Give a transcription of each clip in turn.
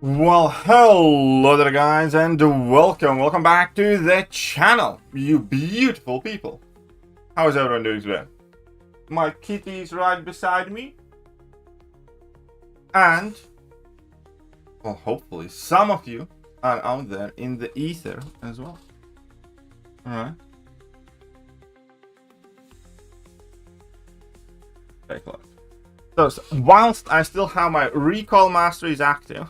Well, hello there guys, and welcome back to the channel, you beautiful people. How is everyone doing today? My kitty's right beside me. And, well, hopefully some of you are out there in the ether as well. Alright. Take a look. So, whilst I still have my recall masteries active,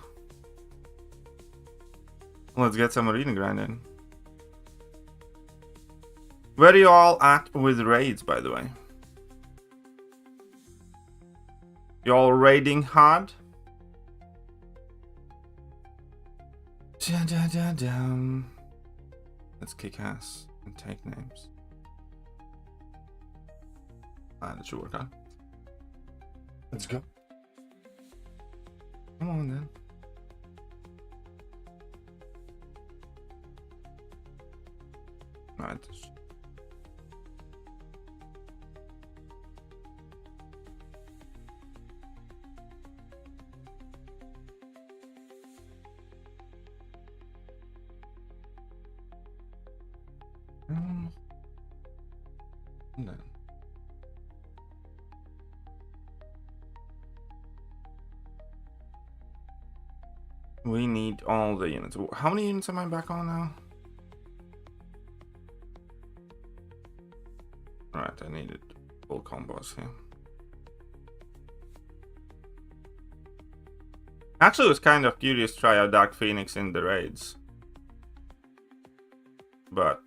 let's get some arena grind in. Where are you all at with raids, by the way? You all raiding hard? Let's kick ass and take names. That should work out. Let's go. Come on then. Right. No. We need all the units. How many units am I back on now? Right, I needed full combos here. Actually, I was kind of curious to try out Dark Phoenix in the raids. But,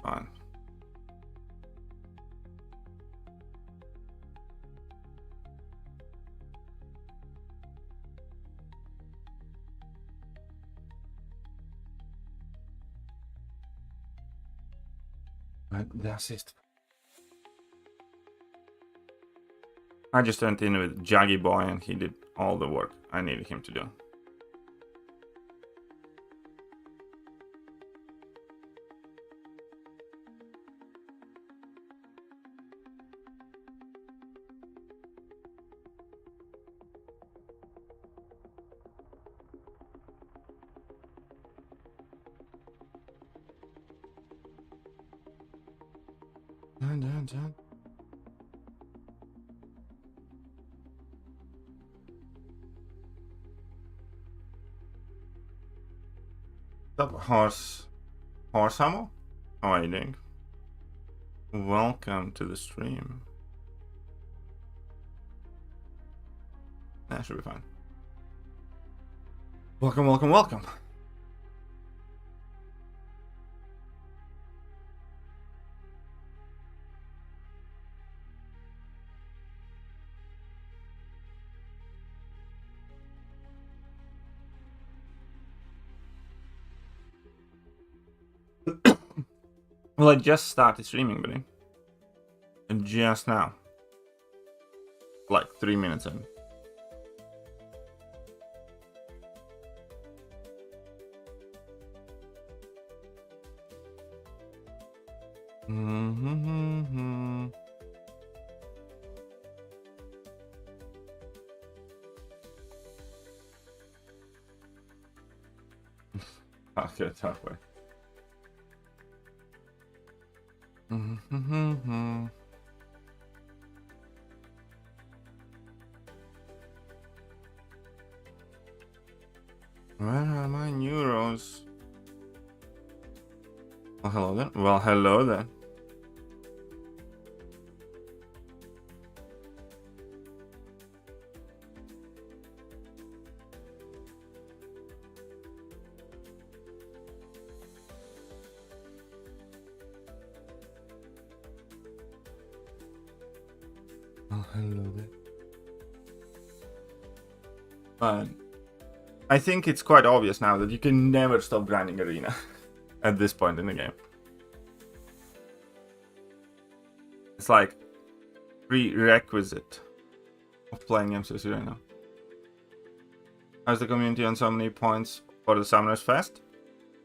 fine. The assist. I just went in with Jaggy Boy and he did all the work I needed him to do. Dun. What's up, Horse Ammo? How are you doing? Welcome to the stream. That should be fine. Welcome. Well, I just started streaming, buddy. And just now. Like 3 minutes in. Okay, tough way. Where are my neuros? Well, hello then. Well, hello then. Oh, hello there. I think it's quite obvious now that you can never stop grinding arena at this point in the game. It's like prerequisite of playing MCOC right now. How's the community on so many points for the Summoners Fest?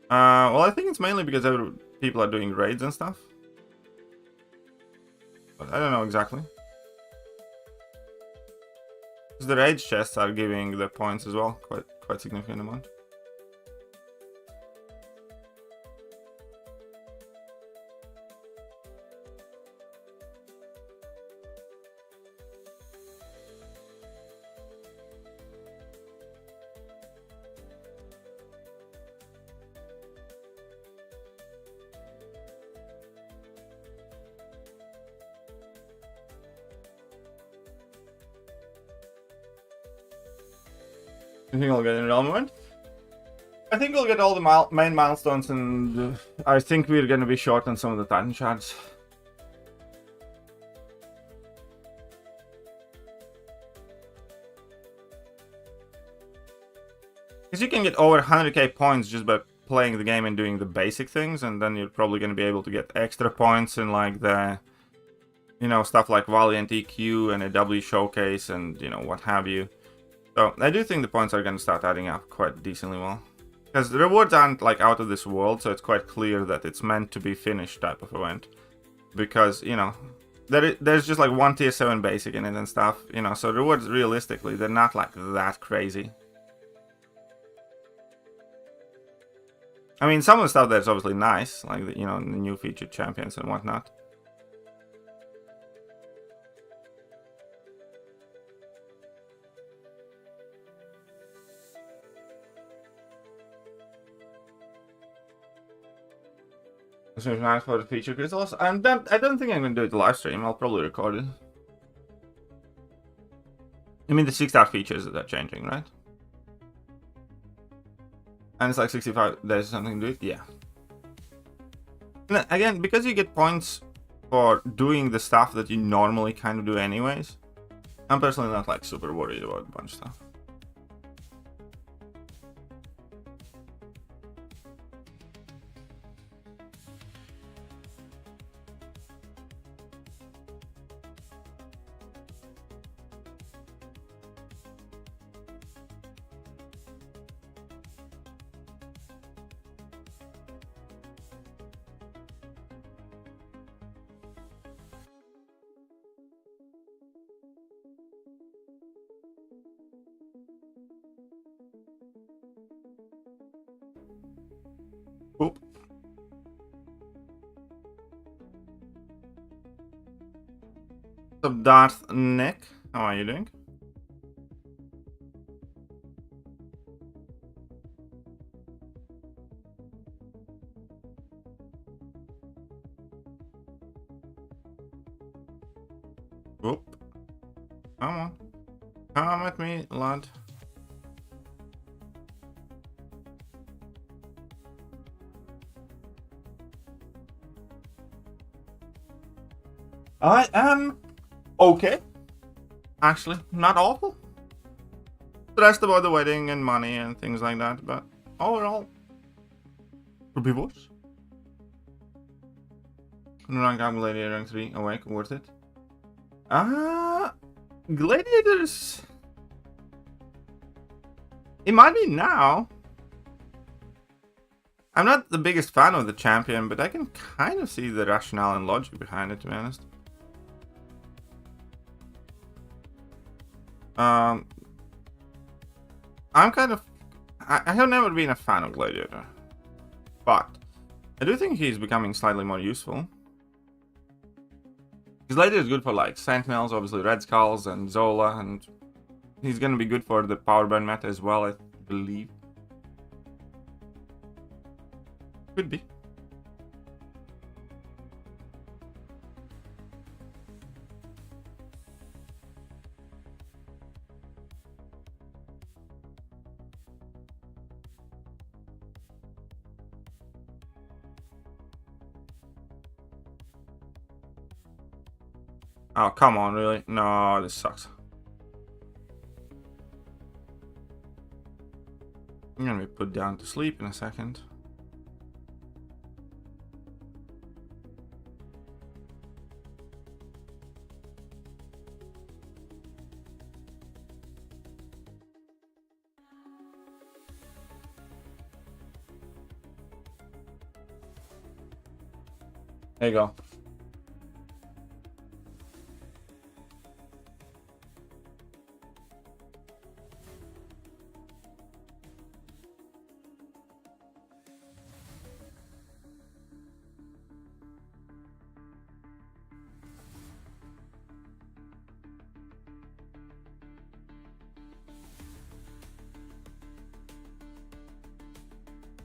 Well, I think it's mainly because people are doing raids and stuff. But I don't know exactly. Because the rage chests are giving the points as well, quite significant amount. I think I'll get an element. I think we'll get all the main milestones, and I think we're going to be short on some of the Titan shards. Because you can get over 100k points just by playing the game and doing the basic things, and then you're probably going to be able to get extra points in like the, you know, stuff like Valiant EQ and a W showcase and, you know, what have you. So I do think the points are going to start adding up quite decently well. Because the rewards aren't like out of this world, so it's quite clear that it's meant to be finished type of event. Because, you know, there's just like one tier 7 basic in it and stuff, you know, so rewards realistically, they're not like that crazy. I mean, some of the stuff that's obviously nice, like, the, you know, the new featured champions and whatnot. So it's nice for the feature crystals. And I don't think I'm going to do it live stream. I'll probably record it. I mean, the 6-star features that are changing, right? And it's like 65 days or something to do it? Yeah. And again, because you get points for doing the stuff that you normally kind of do anyways, I'm personally not like super worried about a bunch of stuff. Oop. What's up, Darth Nick? How are you doing? Oop. Come on. Come at me, lad. I am okay. Actually, not awful. Stressed about the wedding and money and things like that, but overall, could be worse. Rank up Gladiator rank 3, awake, worth it. Gladiators. It might be now. I'm not the biggest fan of the champion, but I can kind of see the rationale and logic behind it, to be honest. I'm kind of... I have never been a fan of Gladiator, but I do think he's becoming slightly more useful. Because Gladiator is good for like Sentinels, obviously Red Skulls and Zola, and he's gonna be good for the power burn meta as well, I believe. Could be. Oh, come on, really? No, this sucks. I'm gonna be put down to sleep in a second. There you go.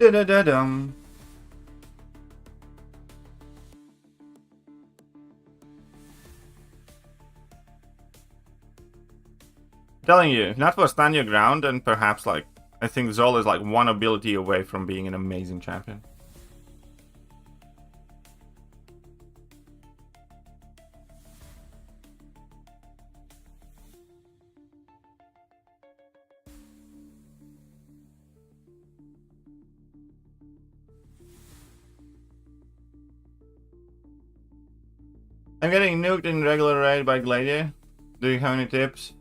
Da-da-da-dum. Telling you, not for stand your ground, and perhaps like I think Zol is like one ability away from being an amazing champion. I'm getting nuked in regular raid by Gladiator. Do you have any tips?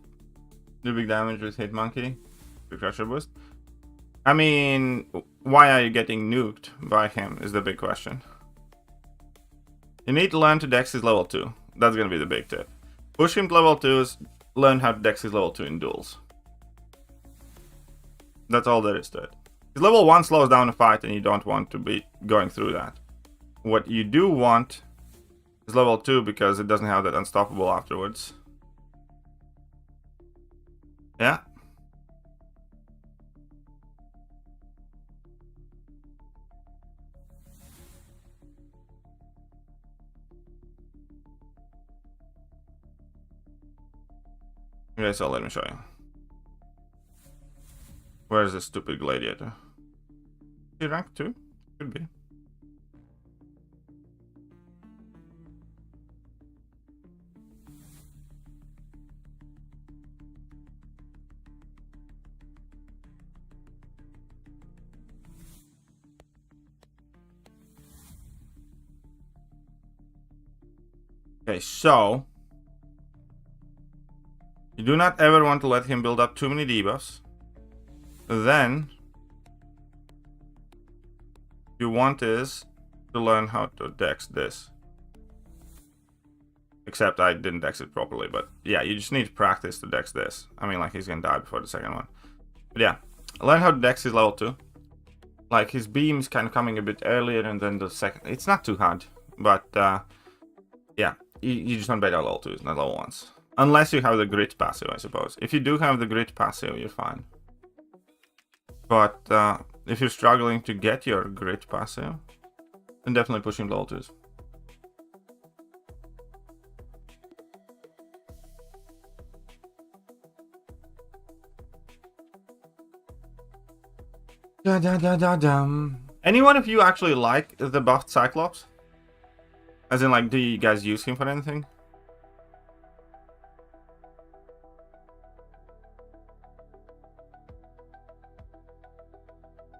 Do big damage with Hit Monkey? The Crusher Boost? I mean, why are you getting nuked by him is the big question. You need to learn to dex his level 2. That's gonna be the big tip. Push him to level 2 is learn how to dex his level 2 in duels. That's all there is to it. His level 1 slows down a fight and you don't want to be going through that. What you do want is level 2 because it doesn't have that unstoppable afterwards. Yeah. Okay, so let me show you. Where's this stupid gladiator? Is he rank 2? Could be. Okay, so you do not ever want to let him build up too many debuffs. Then you want is to learn how to dex this. Except I didn't dex it properly, but yeah, you just need to practice to dex this. I mean, like, he's gonna die before the second one. But yeah, learn how to dex his level 2. Like, his beam's kind of coming a bit earlier, and then the second... It's not too hard, but yeah, you just want better level 2s, not level 1s. Unless you have the grit passive, I suppose. If you do have the grit passive, you're fine. But if you're struggling to get your grit passive, then definitely push him level 2s. Any one of you actually like the buffed Cyclops? As in, like, do you guys use him for anything?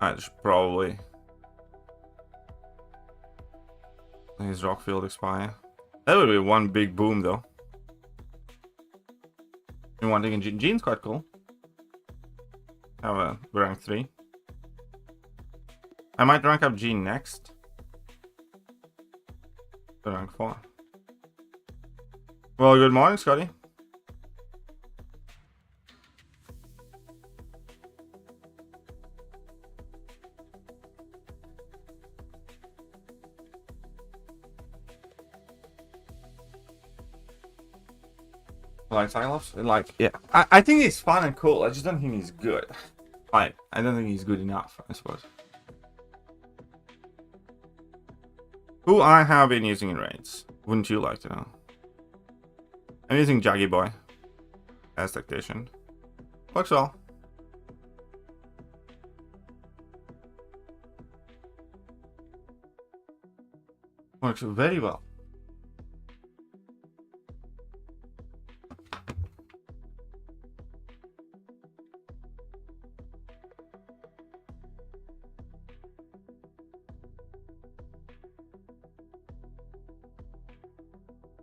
I should probably... His Rockfield expire. That would be one big boom, though. You want to get Jean's quite cool. Have a rank 3. I might rank up Jean next. To rank 4. Well, good morning, Scotty. Like Cyclops? Like, yeah. I think he's fun and cool. I just don't think he's good. Like, I don't think he's good enough, I suppose. Who I have been using in raids? Wouldn't you like to know? I'm using Jaggy Boy as tactician. Works well. Works very well.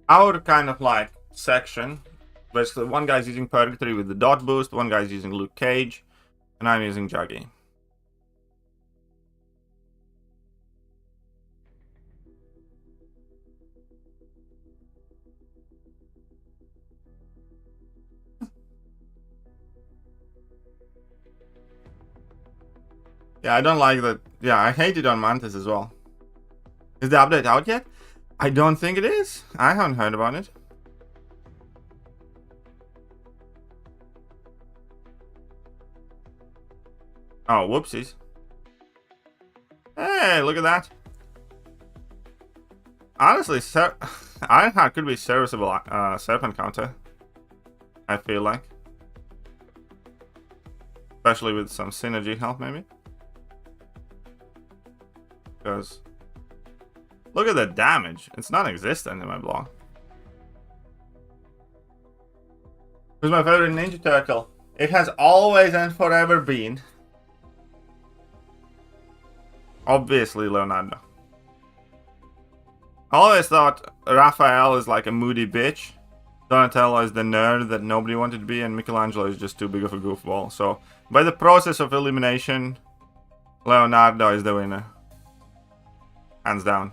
Our kind of like section, basically one guy's using Purgatory with the dot boost, one guy's using Luke Cage, and I'm using Juggy. Yeah, I don't like that. Yeah, I hate it on Mantis as well. Is the update out yet? I don't think it is. I haven't heard about it. Oh, whoopsies. Hey, look at that. Honestly, Ironheart could be serviceable serpent counter. I feel like. Especially with some synergy help, maybe. Because look at the damage. It's non-existent in my block. Who's my favorite Ninja Turtle? It has always and forever been, obviously, Leonardo. I always thought Raphael is like a moody bitch. Donatello is the nerd that nobody wanted to be, and Michelangelo is just too big of a goofball. So, by the process of elimination, Leonardo is the winner. Hands down.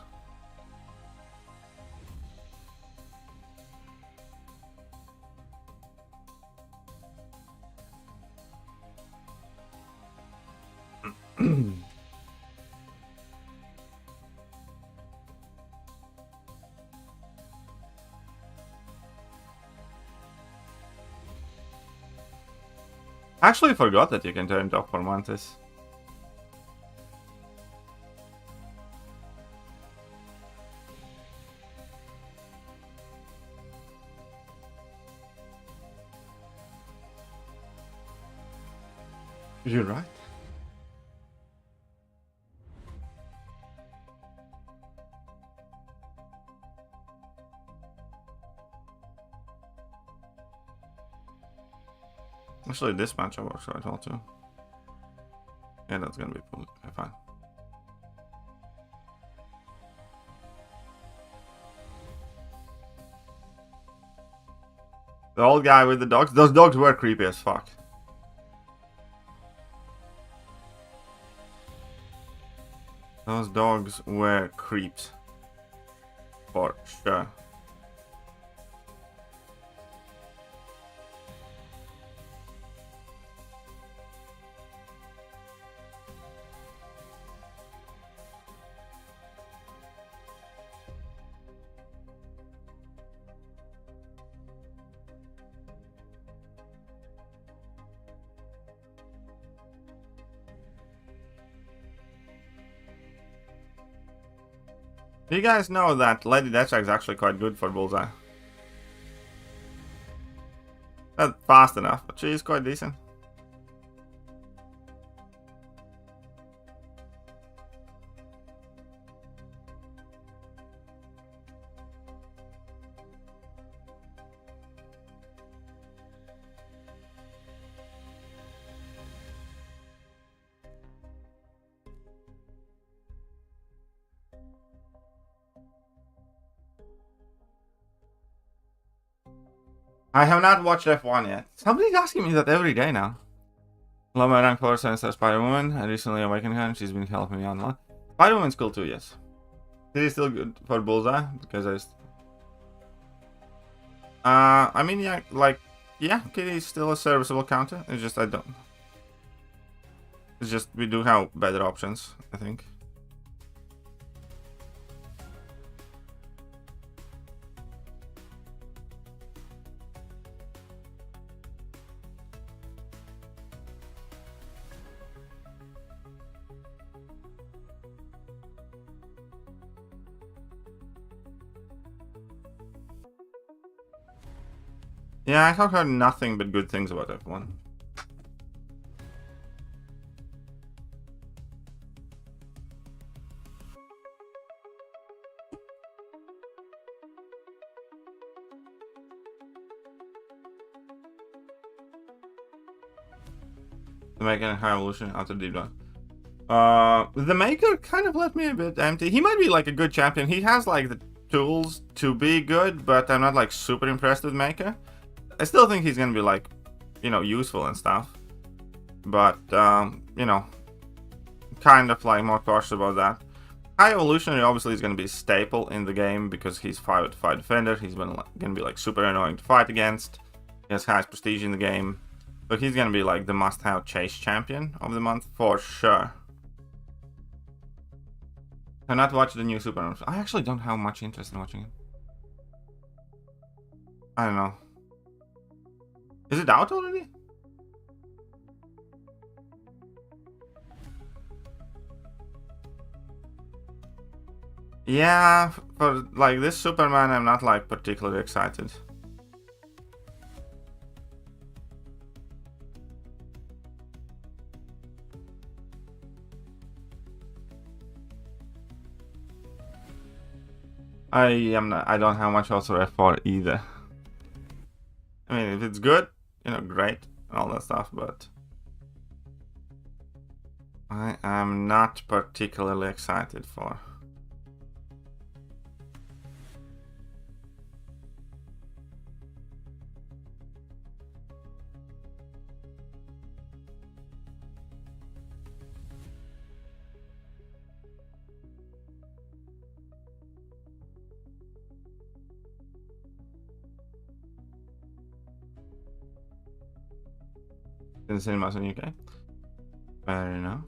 I actually forgot that you can turn Doc for Mantis. You're right. Actually, this matchup works quite well too. Yeah, that's gonna be fine. The old guy with the dogs. Those dogs were creepy as fuck. Those dogs were creeps. For sure. Do you guys know that Lady Deathstrike is actually quite good for Bullseye? Not fast enough, but she is quite decent. I have not watched F1 yet. Somebody's asking me that every day now. Love my rank 4 since Spider-Woman. I recently awakened her and she's been helping me on. Spider-Woman's cool too, yes. Is still good for Bullseye? Because I mean, yeah, like, yeah, Kitty's still a serviceable counter. It's just, It's just, we do have better options, I think. Yeah, I have heard nothing but good things about F1. The Maker and High Evolution after Deep Dive. The Maker kind of left me a bit empty. He might be like a good champion. He has like the tools to be good, but I'm not like super impressed with Maker. I still think he's gonna be like, you know, useful and stuff. But, you know, kind of like more cautious about that. High Evolutionary obviously is gonna be a staple in the game because he's 5/5 defender. He's gonna be like super annoying to fight against. He has highest prestige in the game. So he's gonna be like the must-have chase champion of the month for sure. I've not watched the new Super. I actually don't have much interest in watching it. I don't know. Is it out already? Yeah, for like this Superman, I'm not like particularly excited. I don't have much also for either. I mean, if it's good, you know, great and all that stuff, but I am not particularly excited for. In cinemas in UK. Fair enough.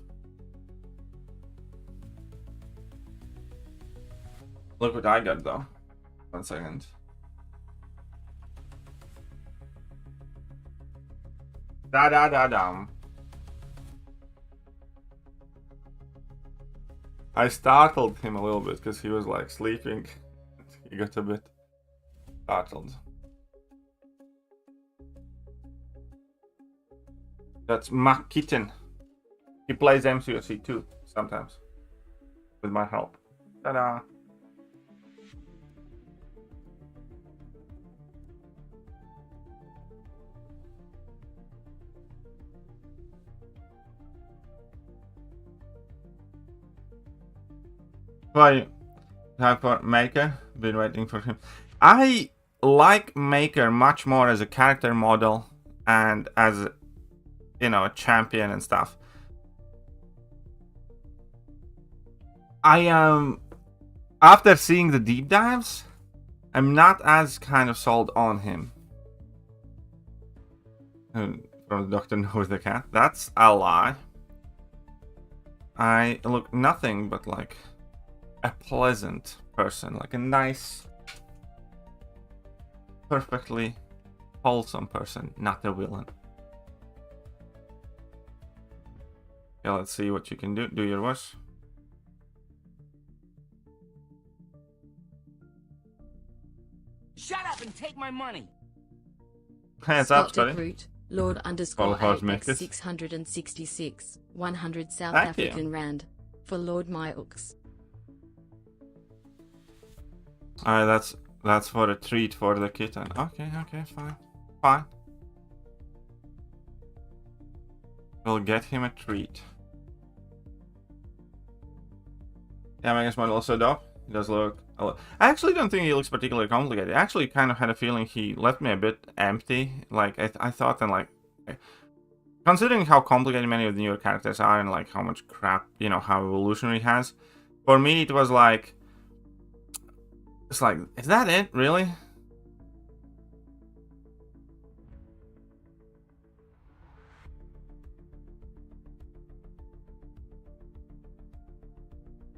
Look what I got though. 1 second. Da-da-da-dum. I startled him a little bit because he was like sleeping. He got a bit startled. That's Mac Kitten. He plays MCOC too, sometimes. With my help. Ta-da! Why? Time for Maker. Been waiting for him. I like Maker much more as a character model and as, you know, a champion and stuff. I am, after seeing the deep dives, I'm not as kind of sold on him. From Dr. Knows the Cat. That's a lie. I look nothing but like a pleasant person, like a nice, perfectly wholesome person, not a villain. Yeah, let's see what you can do. Do your worst. Shut up and take my money. Hands up, buddy. Lord underscore AX 666 100 South Thank African you. Rand for Lord Myooks. Alright, that's for a treat for the kitten. Okay, fine. We'll get him a treat. Yeah, Megas model also dope. He does look a lot. I actually don't think he looks particularly complicated. I actually kind of had a feeling he left me a bit empty. Like I thought, and like, considering how complicated many of the newer characters are and like how much crap, you know, how evolutionary he has, for me it was like, it's like, is that it really?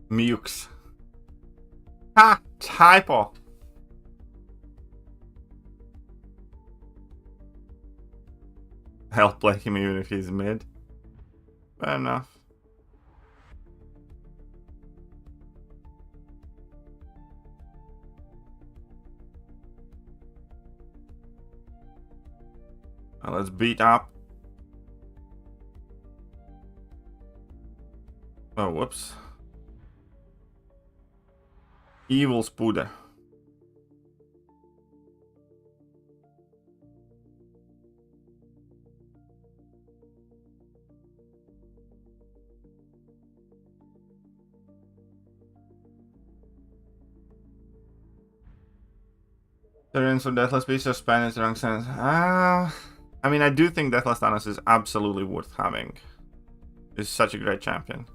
Mukes. Ha! Typo! I'll play him even if he's mid. Fair enough. Well, let's beat up. Oh, whoops. Evil Spooder. Turns for Deathless Beast or Spanish wrong sense. I mean, I do think Deathless Thanos is absolutely worth having. He's such a great champion.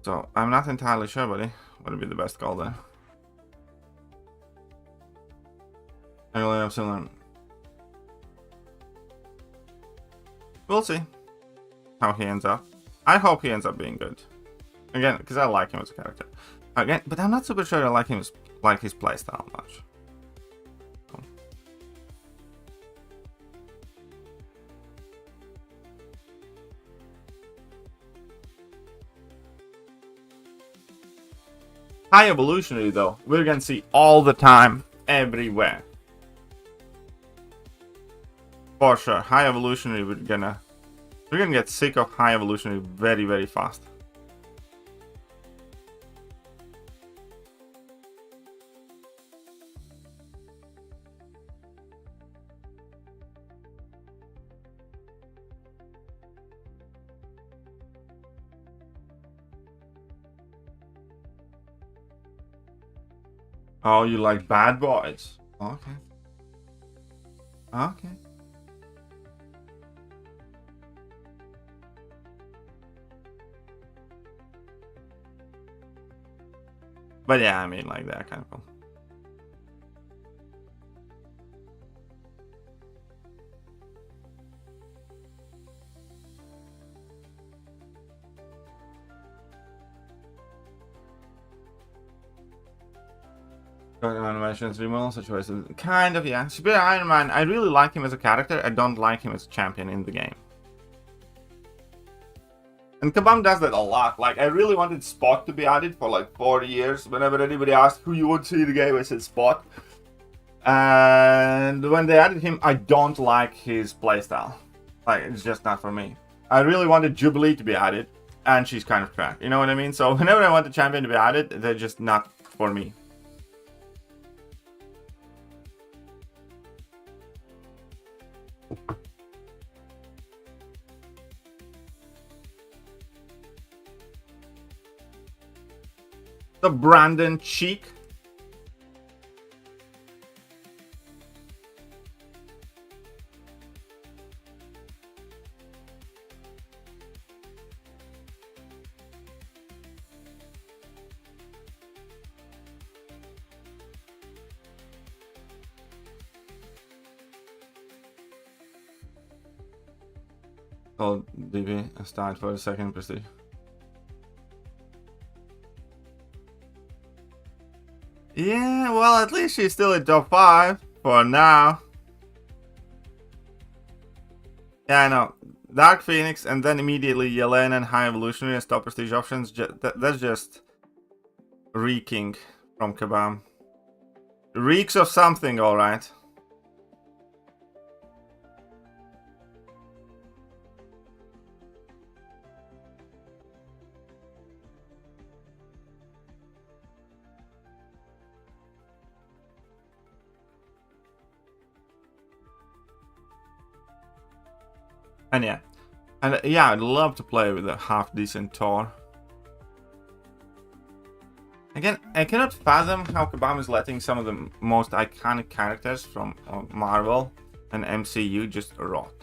So, I'm not entirely sure, buddy. What would be the best call there? I really have similar. We'll see how he ends up. I hope he ends up being good. Again, because I like him as a character. Again, but I'm not super sure I like him as, like his playstyle much. High evolutionary though, we're gonna see all the time, everywhere. For sure, high evolutionary we're gonna get sick of high evolutionary very, very fast. Oh, you like bad boys? Okay. Okay. But yeah, I mean, like that kind of cool. Animations, removal situations. Kind of, yeah. Superior Iron Man, I really like him as a character. I don't like him as a champion in the game. And Kabam does that a lot. Like, I really wanted Spot to be added for like 4 years. Whenever anybody asked who you would see in the game, I said Spot. And when they added him, I don't like his playstyle. Like, it's just not for me. I really wanted Jubilee to be added, and she's kind of trash. You know what I mean? So whenever I want a champion to be added, they're just not for me. The Brandon Cheek. Called DB aside for the second prestige. Yeah, well, at least she's still in top 5 for now. Yeah, I know. Dark Phoenix and then immediately Yelena and High Evolutionary as top prestige options. That's just reeking from Kabam. Reeks of something, alright. And yeah, I'd love to play with a half-decent Thor. Again, I cannot fathom how Kabam is letting some of the most iconic characters from Marvel and MCU just rot.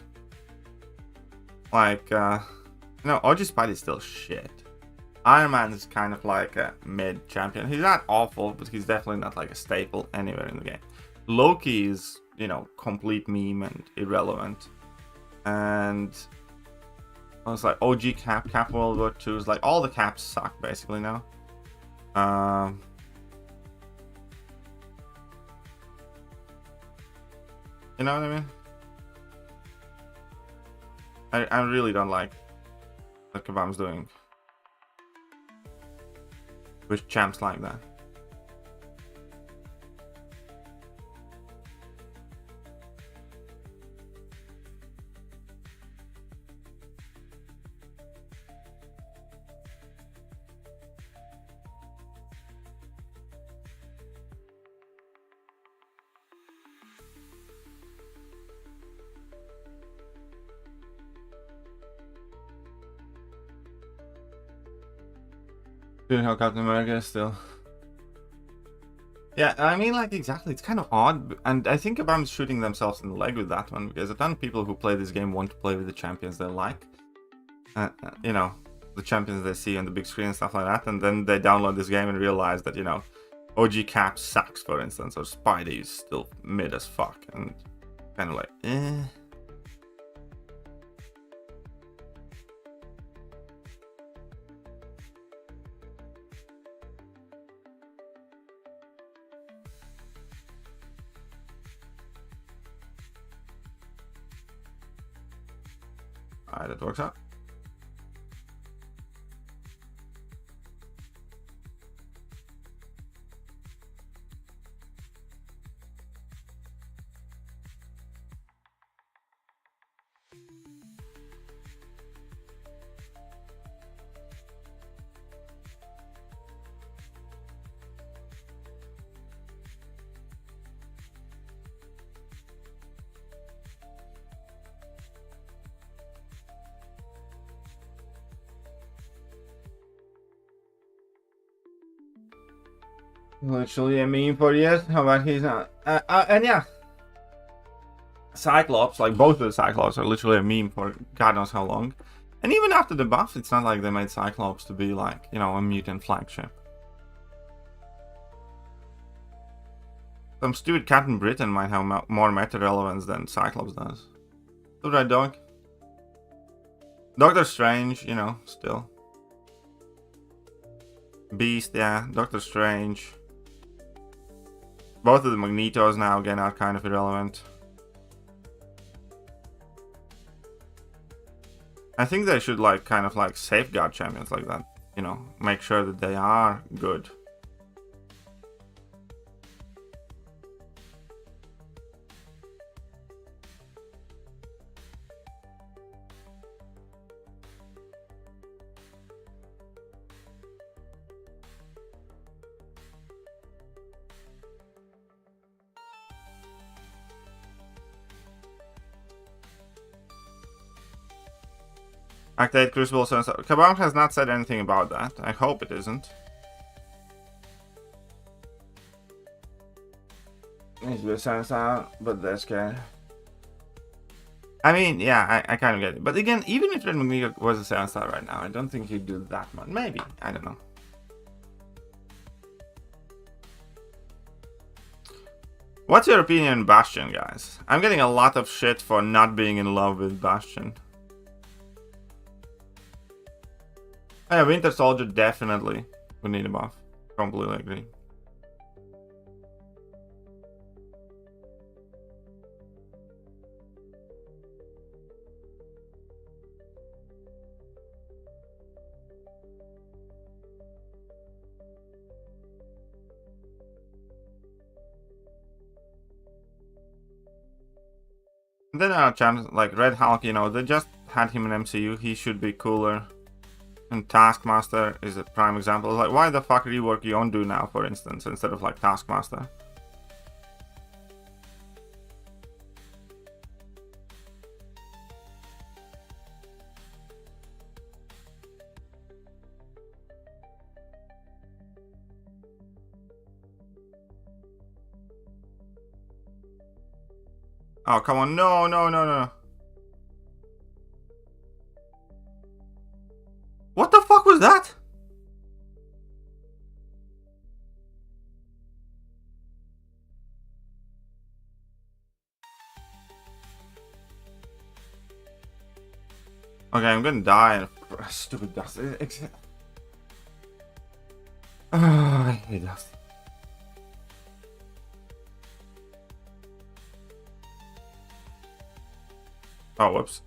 Like, no, OG Spidey is still shit. Iron Man is kind of like a mid-champion. He's not awful, but he's definitely not like a staple anywhere in the game. Loki is, you know, complete meme and irrelevant. And I was like, OG Cap World War II is like, all the caps suck basically now. You know what I mean? I really don't like what Kabam's doing with champs like that. Doing how Captain America is still. Yeah, I mean, like, exactly. It's kind of odd, and I think Kabam's shooting themselves in the leg with that one, because a ton of people who play this game want to play with the champions they like. You know, the champions they see on the big screen and stuff like that, and then they download this game and realize that, you know, OG Cap sucks, for instance, or Spidey is still mid as fuck, and kind of like, eh. Alright, that works out. Literally a meme for years. How about he's not? And yeah, Cyclops, like both of the Cyclops, are literally a meme for God knows how long. And even after the buff, it's not like they made Cyclops to be like, you know, a mutant flagship. Some stupid cat in Britain might have more meta relevance than Cyclops does. So right, dog. Doctor Strange, you know, still. Beast, yeah. Doctor Strange. Both of the Magnetos now again are kind of irrelevant. I think they should like kind of like safeguard champions like that. You know, make sure that they are good. Activate Crucible Sensor. Kabam has not said anything about that. I hope it isn't. Needs to be a sensor, but that's good. I mean, yeah, I kind of get it. But again, even if Red Magneto was a sensor right now, I don't think he'd do that much. Maybe. I don't know. What's your opinion on Bastion, guys? I'm getting a lot of shit for not being in love with Bastion. Yeah, Winter Soldier definitely would need a buff. Completely agree. And then champs like Red Hulk, you know, they just had him in MCU. He should be cooler. And Taskmaster is a prime example. Like, why the fuck rework Yondu now, for instance, instead of like Taskmaster? Oh, come on. No, no, no, no. What the fuck was that? Okay, I'm gonna die. Stupid dust. I hate dust. Oh, whoops.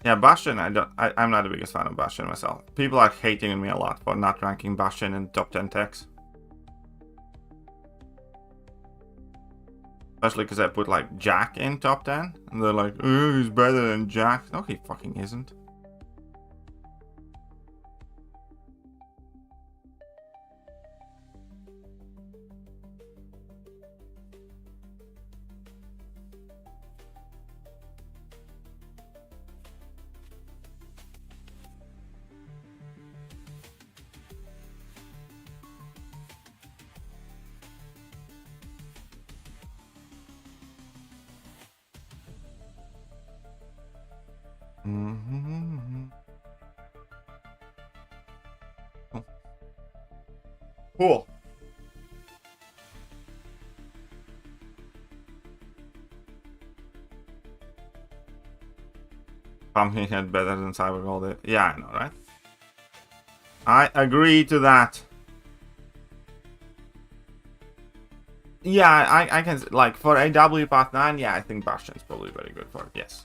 Yeah, Bastion, I'm not the biggest fan of Bastion myself. People are hating on me a lot for not ranking Bastion in top 10 techs. Especially because I put like Jack in top 10. And they're like, oh, he's better than Jack. No, he fucking isn't. Cool. Pumpkinhead better than Cyber Gold. Yeah, I know, right? I agree to that. Yeah, I can, like, for AW Path 9, yeah, I think Bastion's probably very good for it, yes.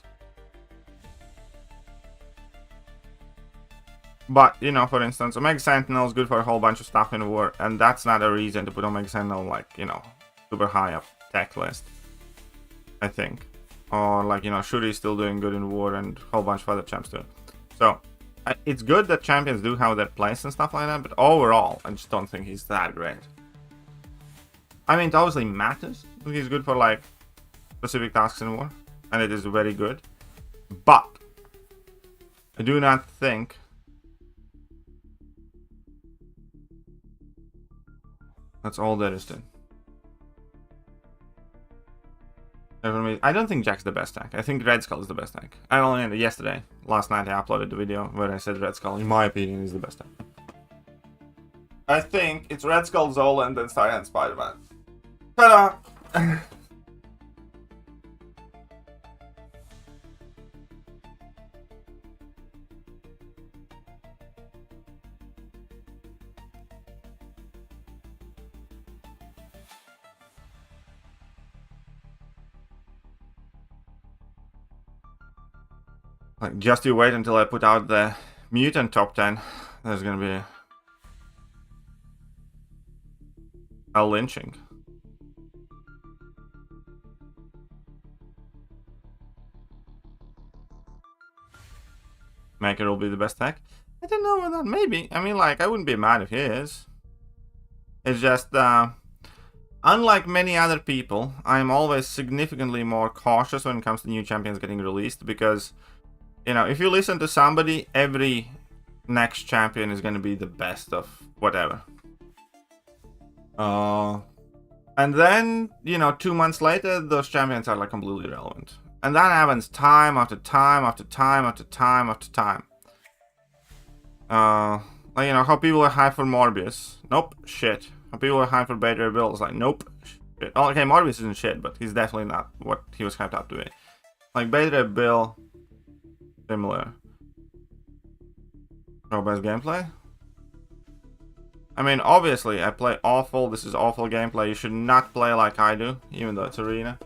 But, you know, for instance, Omega Sentinel is good for a whole bunch of stuff in war, and that's not a reason to put Omega Sentinel, like, you know, super high up tech list, I think. Or, like, you know, Shuri is still doing good in war, and a whole bunch of other champs too. So, it's good that champions do have their place and stuff like that, but overall, I just don't think he's that great. I mean, it obviously matters. He's good for, like, specific tasks in war, and it is very good. But, I do not think That's all there is to it. I don't think Jack's the best tank. I think Red Skull is the best tank. I only last night I uploaded the video where I said Red Skull, in my opinion, is the best tank. I think it's Red Skull, Zola, and then Starry and Spider-Man. Ta-da! Like, just you wait until I put out the mutant top 10. There's gonna be a lynching. Maker will be the best tech. I don't know about that. Maybe. I mean, like, I wouldn't be mad if he is. It's just, unlike many other people, I'm always significantly more cautious when it comes to new champions getting released, because, you know, if you listen to somebody, every next champion is going to be the best of whatever. And then, you know, 2 months later, those champions are like completely irrelevant. And that happens time after time after time after time after time. Like, you know, how people are hyped for Morbius. Nope, shit. How people are hyped for Beta Bill. It's like, nope, shit. Oh, okay, Morbius isn't shit, but he's definitely not what he was hyped up to be. Like, Beta Bill, similar. Oh, best gameplay? I mean, obviously, I play awful. This is awful gameplay. You should not play like I do, even though it's arena.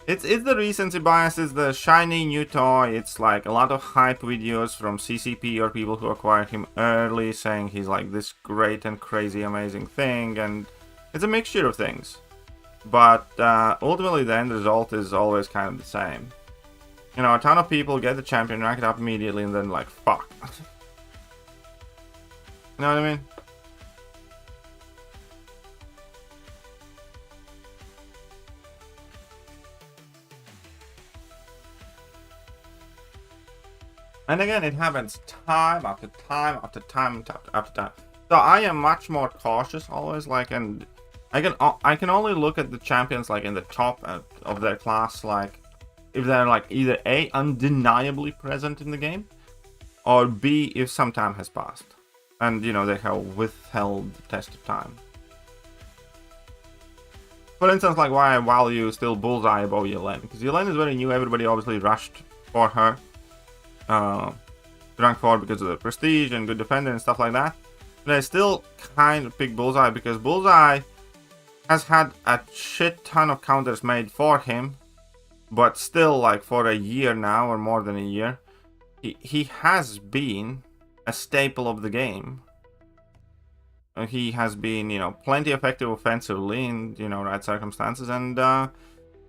It's the recency bias, it's the shiny new toy. It's like a lot of hype videos from CCP or people who acquired him early, saying he's like this great and crazy amazing thing, and it's a mixture of things. But ultimately the end result is always kind of the same. You know, a ton of people get the champion, rank it up immediately, and then like, fuck. You know what I mean? And again, it happens time after time after time after time. So I am much more cautious always, like, and I can only look at the champions like in the top of their class, like if they're like either A, undeniably present in the game, or B, if some time has passed and, you know, they have withheld the test of time. For instance, like why I value still Bullseye above Yelena, because Yelena is very new. Everybody obviously rushed for her. Rank 4 because of the prestige and good defender and stuff like that. But I still kind of pick Bullseye because Bullseye has had a shit ton of counters made for him, but still, like, for a year now or more than a year, he has been a staple of the game. He has been, you know, plenty effective offensively in, you know, right circumstances, and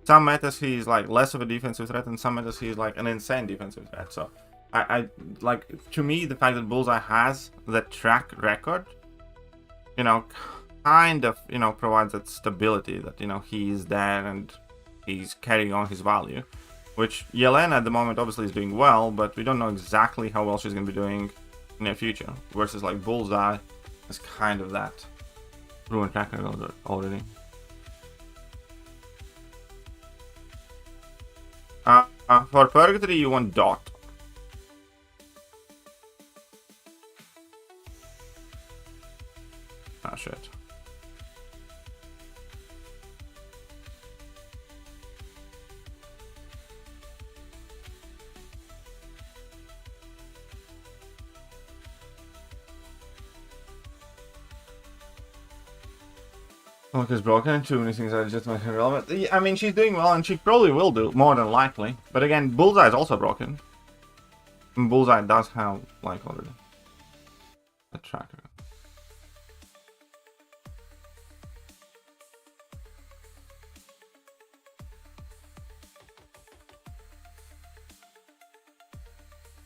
some metas he's like less of a defensive threat, and some metas he's like an insane defensive threat. So I like, to me, the fact that Bullseye has that track record, you know, kind of, you know, provides that stability that, you know, he's there and he's carrying on his value, which Yelena at the moment obviously is doing well, but we don't know exactly how well she's going to be doing in the near future, versus like Bullseye is kind of that proven track record already. For Purgatory you want Dot. Ah, shit. Look is broken and too many things are just irrelevant. I mean, she's doing well and she probably will do, more than likely. But again, Bullseye is also broken. And Bullseye does have, like, already a tracker.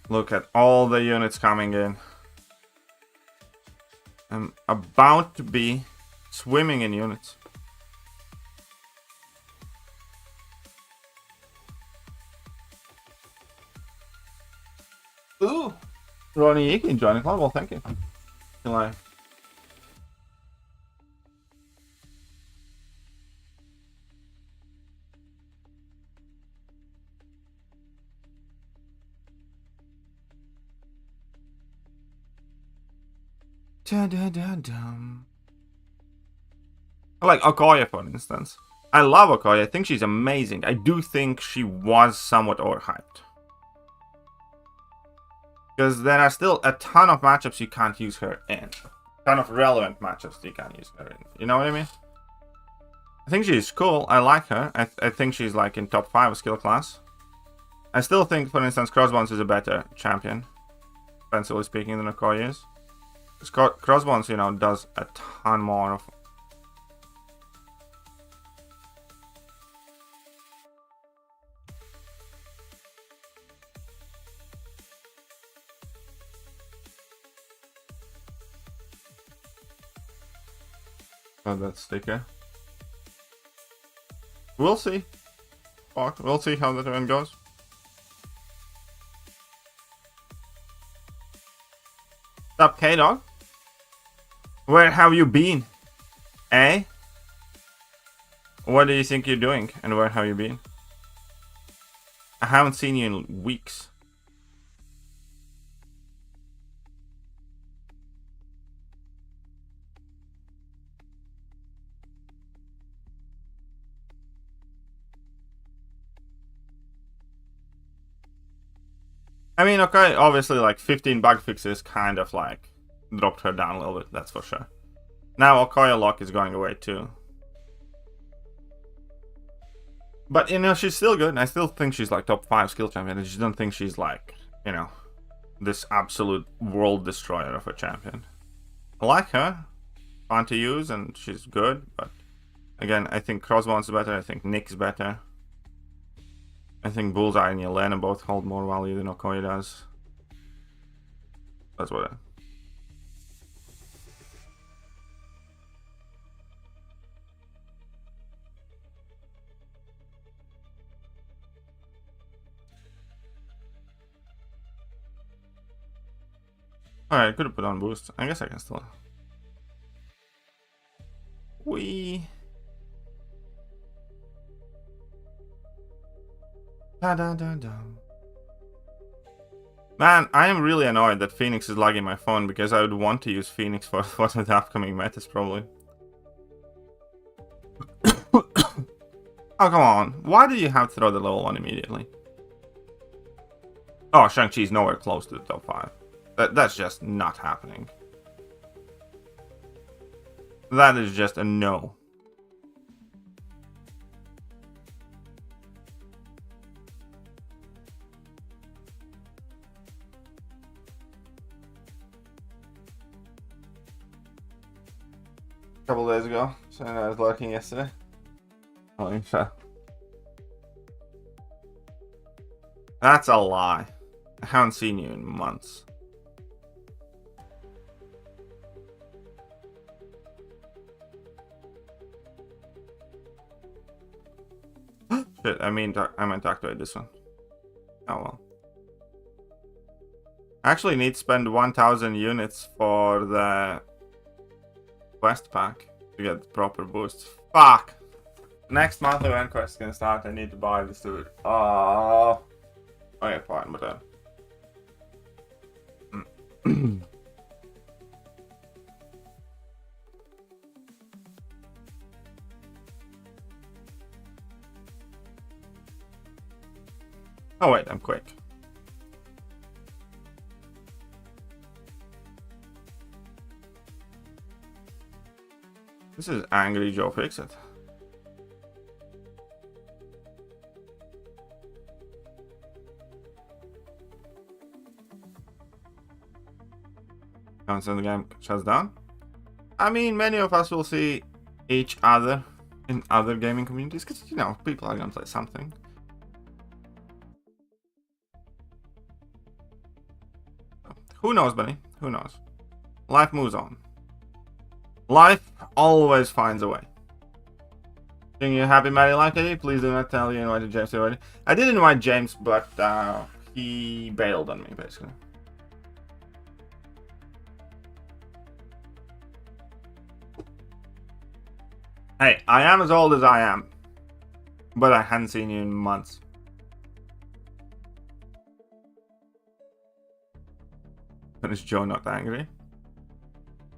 Look at all the units coming in. I'm about to be swimming in units. Ooh. Ronnie Yiki joining club. Well, thank you. July. I like Okoye, for instance. I love Okoye. I think she's amazing. I do think she was somewhat overhyped. Because there are still a ton of matchups you can't use her in. A ton of relevant matchups you can't use her in. You know what I mean? I think she's cool. I like her. I think she's like in top 5 of skill class. I still think, for instance, Crossbones is a better champion, offensively speaking, than Okoye is. Crossbones, you know, does a ton more of... Oh, that sticker. We'll see. We'll see how that event goes. What's up, K-Dog? Where have you been? Eh? What do you think you're doing? And where have you been? I haven't seen you in weeks. I mean, okay, obviously, like, 15 bug fixes kind of, like, dropped her down a little bit, that's for sure. Now, Okoye lock is going away, too. But, you know, she's still good, and I still think she's, like, top 5 skill champion. I just don't think she's, like, you know, this absolute world destroyer of a champion. I like her. Fun to use, and she's good, but, again, I think Crossbones is better, I think Nick's better. I think Bullseye and Yelena both hold more value than Okoye does. That's what Alright, I could have put on boost. I guess I can still. Wee. Da, da, da, da. Man, I am really annoyed that Phoenix is lagging my phone because I would want to use Phoenix for the upcoming metas probably. Oh, come on. Why do you have to throw the level 1 immediately? Oh, Shang-Chi's nowhere close to the top 5. That's just not happening. That is just a no. A couple days ago, so I was lurking yesterday. Oh, sure. That's a lie. I haven't seen you in months. Shit, I meant to activate this one. Oh well. I actually need to spend 1,000 units for the quest pack to get the proper boosts. Fuck! Next month event quest is gonna start. I need to buy this dude. Oh. Okay, fine, but oh wait, I'm quick. This is Angry Joe Fixit. Once the game shuts down. I mean, many of us will see each other in other gaming communities because, you know, people are gonna play something. Who knows, Benny? Who knows? Life moves on. Life always finds a way. Are you happy, Maddie? Like it? Please do not tell you invited James already. I did invite James, but he bailed on me, basically. Hey, I am as old as I am. But I hadn't seen you in months. And is Joe not angry?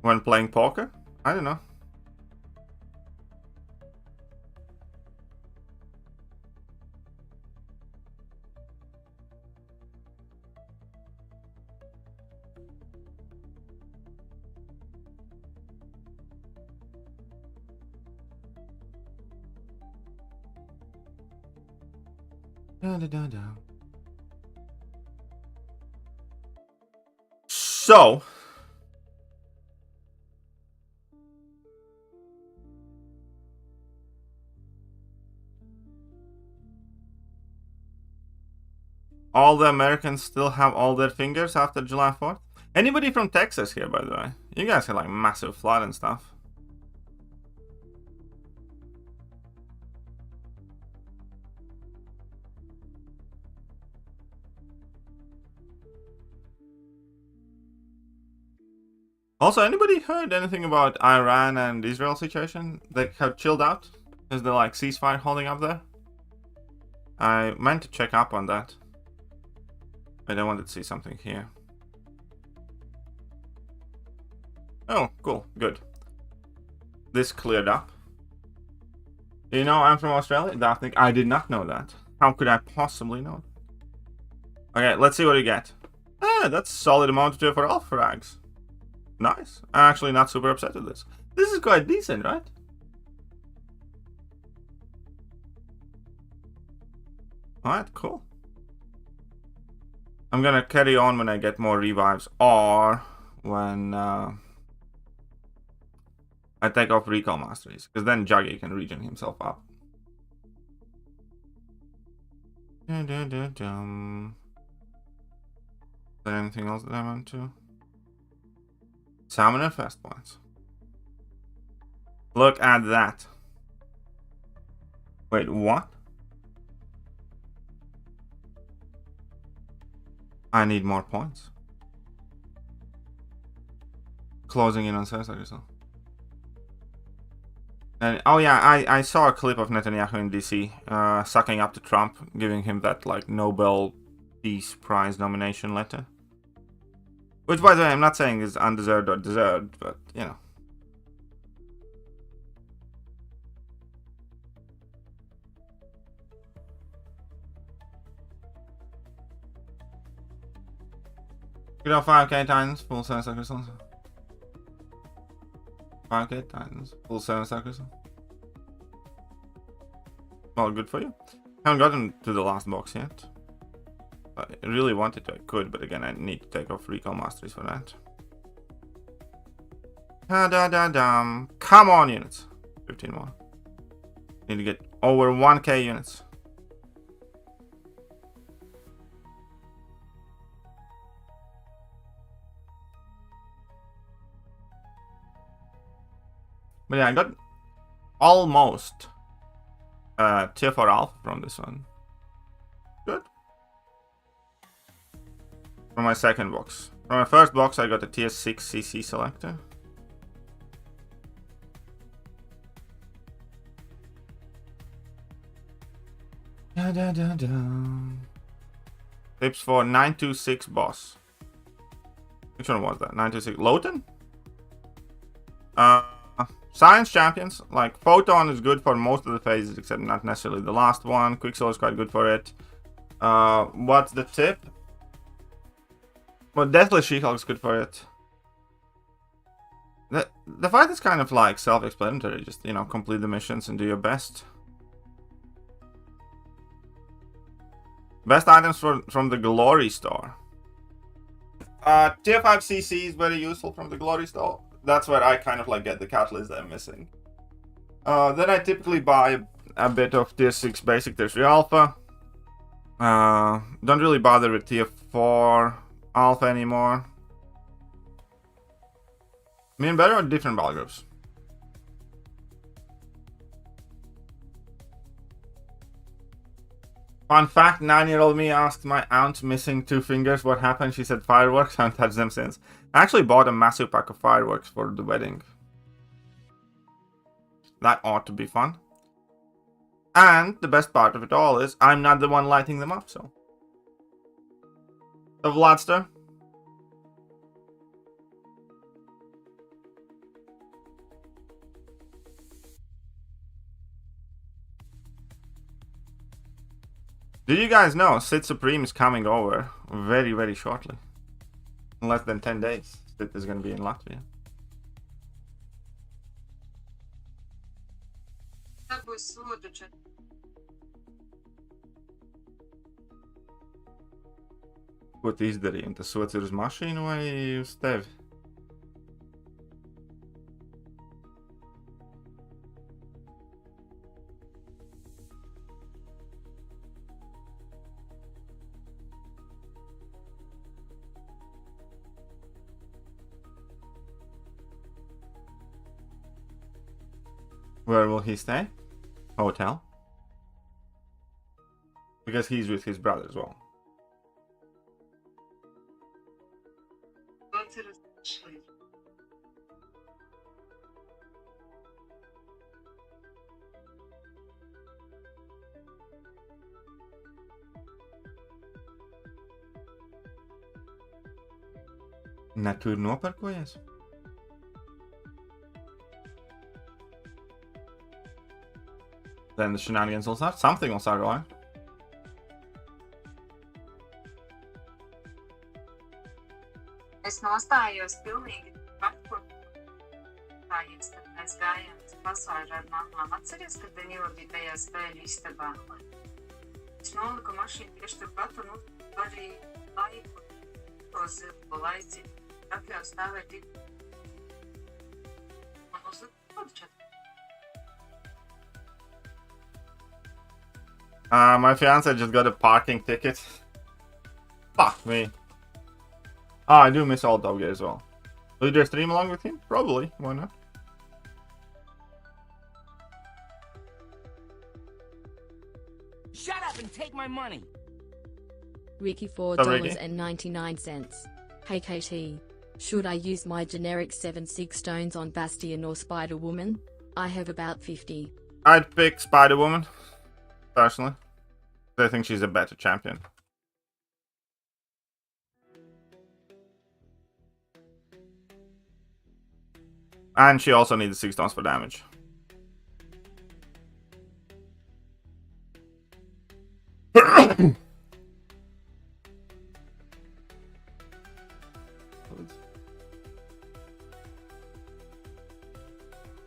When playing poker? I don't know. So, all the Americans still have all their fingers after July 4th? Anybody from Texas here, by the way? You guys had like massive flood and stuff. Also, anybody heard anything about Iran and Israel situation? They have chilled out? Is there like ceasefire holding up there? I meant to check up on that. But I wanted to see something here. Oh, cool. Good. This cleared up. You know, I'm from Australia, Daphne. I did not know that. How could I possibly know? Okay, let's see what you get. Ah, that's a solid amount to do for all frags. Nice. I'm actually not super upset with this. This is quite decent, right? Alright, cool. I'm gonna carry on when I get more revives, or when I take off recall masteries, because then Juggy can regen himself up. Is there anything else that I want to? Summoner fast points. Look at that. Wait, what? I need more points. Closing in on ZeroFrostNinja. And oh yeah, I saw a clip of Netanyahu in DC sucking up to Trump, giving him that like Nobel Peace Prize nomination letter. Which, by the way, I'm not saying is undeserved or deserved, but you know. You know, 5k titans, full 7-star crystals. 5k titans, full 7-star crystals. Well, good for you. Haven't gotten to the last box yet. I really wanted to, I could, but again, I need to take off recall masteries for that. Come on, units. 15 more. Need to get over 1k units. But yeah, I got almost tier 4 alpha from this one. Good. From my second box. From my first box, I got a tier 6 CC selector. Tips for 926 boss. Which one was that? 926 Loten? Science champions. Like, Photon is good for most of the phases, except not necessarily the last one. Quicksilver is quite good for it. What's the tip? Well, Deathless She-Hulk is good for it. The fight is kind of like self-explanatory. Just, you know, complete the missions and do your best. Best items from the Glory Store. Tier 5 CC is very useful from the Glory Store. That's where I kind of like get the catalyst that I'm missing. Then I typically buy a bit of tier 6 basic, tier 3 alpha. Don't really bother with tier 4 alpha anymore. I mean, better on different battle groups. Fun fact, 9-year-old me asked my aunt missing 2 fingers what happened. She said fireworks. I haven't touched them since. I actually bought a massive pack of fireworks for the wedding. that ought to be fun. And the best part of it all is I'm not the one lighting them up, so. The Vladster. Did you guys know Sith Supreme is coming over very, very shortly? In less than 10 days. Sith is going to be in Latvia. Ko tu izdarīji? Un tas sots ir uz mašīnu vai uz tevi? Where will he stay? Hotel? Because he's with his brother as well. Nottrue nopirkojies? Then the shenanigans will start. Something will start going. Es nostājos pilnīgi par kājies, kad mēs gājām uz pasāžu ar mamām. Atceries, kad Danila bija tajā spēļu istabā? Es noliku mašīnu tieši turpat un arī laiku to zilu laicību. Atļauj stāvēt tik. Man uzliku podčat. My fiance just got a parking ticket. Fuck me. Ah, I do miss old Doggy as well. Will you do a stream along with him? Probably. Why not? Shut up and take my money. Ricky Ricky. $4.99. Hey KT, should I use my generic 7-6 stones on Bastion or Spider Woman? I have about 50. I'd pick Spider Woman. Personally. I think she's a better champion. And she also needs 6 stones for damage.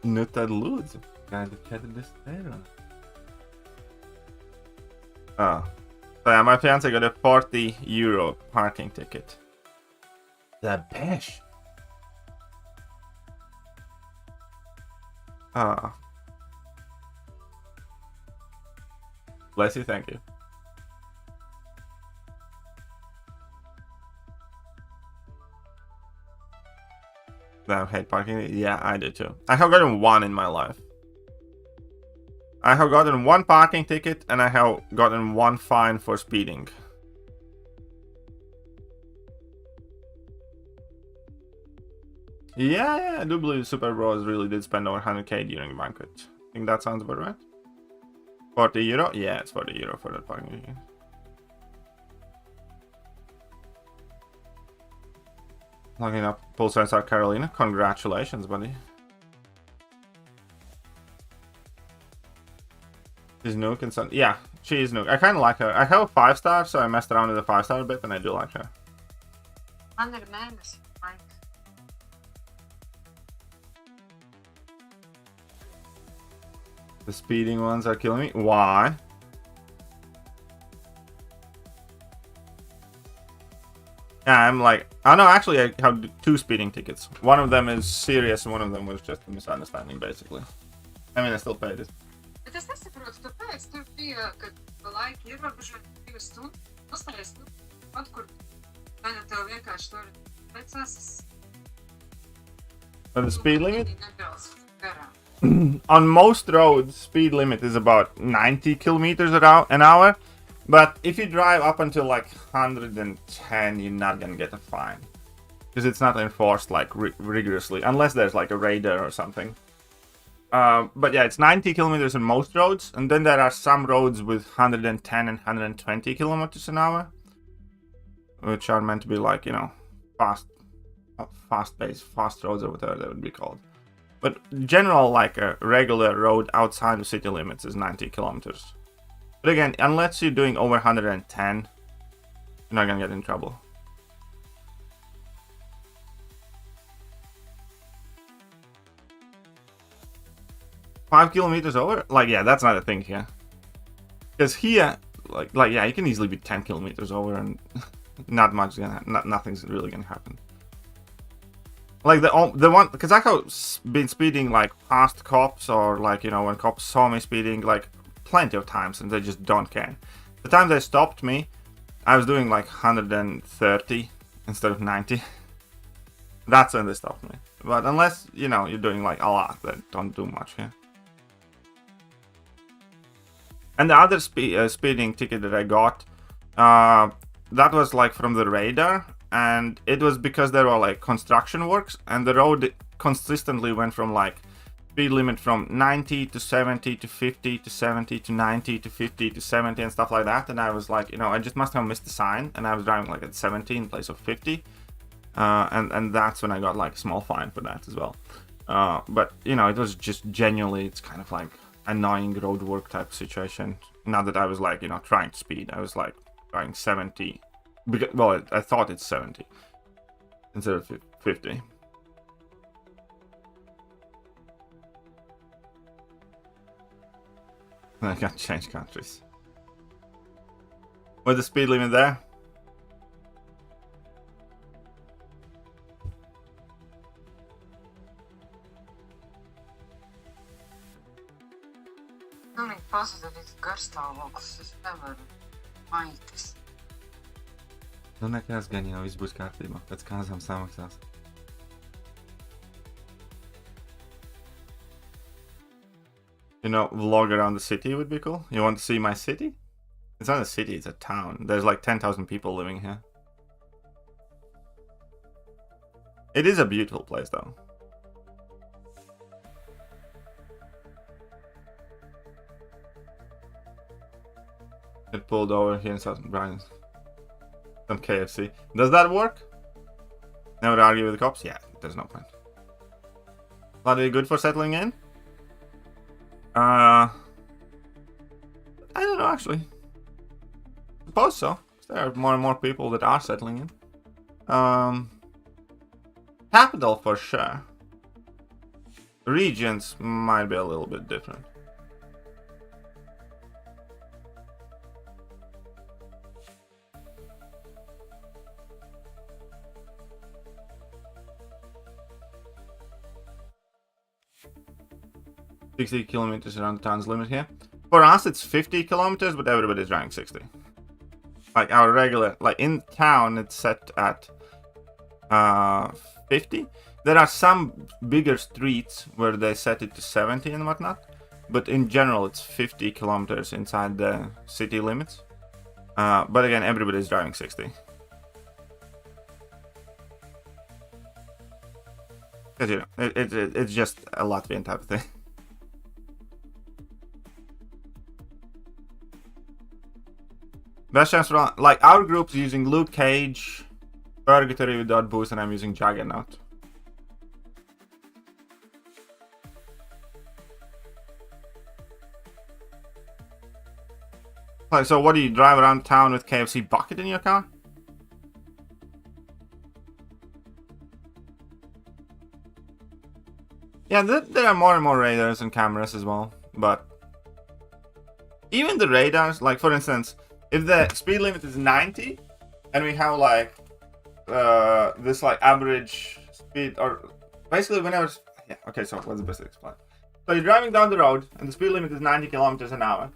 Nutad lūdzu. Kāda 40 eiro. Oh. So yeah, my fiance got a 40 euro parking ticket. The bitch. Ah. Bless you, thank you. I hate parking. Yeah, I do too. I have gotten one in my life. I have gotten one parking ticket and I have gotten one fine for speeding. Yeah, I do believe Super Bros really did spend over 100k during the banquet. I think that sounds about right. 40 euro? Yeah, it's 40 euro for that parking ticket. Logging up Pulsar South Carolina. Congratulations, buddy. She's Nuke and son. Yeah, she is Nuke. I kind of like her. I have a 5-star, so I messed around with a 5-star a bit, and I do like her. Man ir mēnesis laiks. The speeding ones are killing me. Why? Yeah, I'm like, oh no, actually I have 2 speeding tickets. One of them is serious and one of them was just a misunderstanding, basically. I mean, I still paid it. Bet es nesaprotu, kāpēc tur bija, kad laika ierobežot 2 stundas, nostājies pat, kur tagad tev vienkārši tur pēcās. The speed limit? On most roads, speed limit is about 90 kilometers an hour. But if you drive up until like 110, you're not gonna get a fine. Because it's not enforced like rigorously, unless there's like a radar or something. But yeah, it's 90 kilometers on most roads, and then there are some roads with 110 and 120 kilometers an hour, which are meant to be like, you know, fast-paced, fast roads or whatever they would be called. But general, like a regular road outside of city limits is 90 kilometers. But again, unless you're doing over 110, you're not gonna get in trouble. Five kilometers over? Like, yeah, that's not a thing here. Because here, like, yeah, you can easily be 10 kilometers over and not much gonna, nothing's really gonna happen. Like the one, because I have been speeding like past cops, or like, you know, when cops saw me speeding like plenty of times and they just don't care. The time they stopped me, I was doing like 130 instead of 90. That's when they stopped me. But unless, you know, you're doing like a lot, they don't do much here. And the other speeding ticket that I got, that was like from the radar, and it was because there were like construction works, and the road consistently went from like speed limit from 90 to 70 to 50 to 70 to 90 to 50 to 70 and stuff like that. And I was like, you know, I just must have missed the sign, and I was driving like at 70 in place of 50. And that's when I got like a small fine for that as well. But you know, it was just genuinely, it's kind of like annoying road work type situation. Not that I was like, you know, trying to speed. I was like trying 70. Because, well, I thought it's 70 instead of 50. I can't change countries. What's the speed limit there? Pilnīgi pazudusi garstāvoklis, es nevaru maitis. Nu nekas gan jau, viss būs kārtībā, pēc kāzām samaksās. You know, vlog around the city would be cool. You want to see my city? It's not a city, it's a town. There's like 10,000 people living here. It is a beautiful place though. It pulled over here in South Brian's. Some KFC. Does that work? Never argue with the cops? Yeah, there's no point. Bloody good for settling in? I don't know actually. Suppose so. There are more and more people that are settling in. Capital for sure. Regions might be a little bit different. $60 kilometers around the town's limit here. For us, it's 50 kilometers, but everybody's driving 60. Like our regular, like in town, it's set at 50. There are some bigger streets where they set it to 70 and whatnot, but in general, it's 50 kilometers inside the city limits. But again, everybody's driving 60. Because, you know, it's just a Latvian type of thing. Best chance for, like, our group's using Luke Cage, Purgatory without boost, and I'm using Juggernaut. Like, so what do you drive around town with KFC bucket in your car? Yeah, there are more and more radars and cameras as well, but even the radars, like for instance, if the speed limit is 90 and we have like this like average speed, or basically whenever, yeah, okay, so what's the best to explain? So you're driving down the road and the speed limit is 90 kilometers an hour.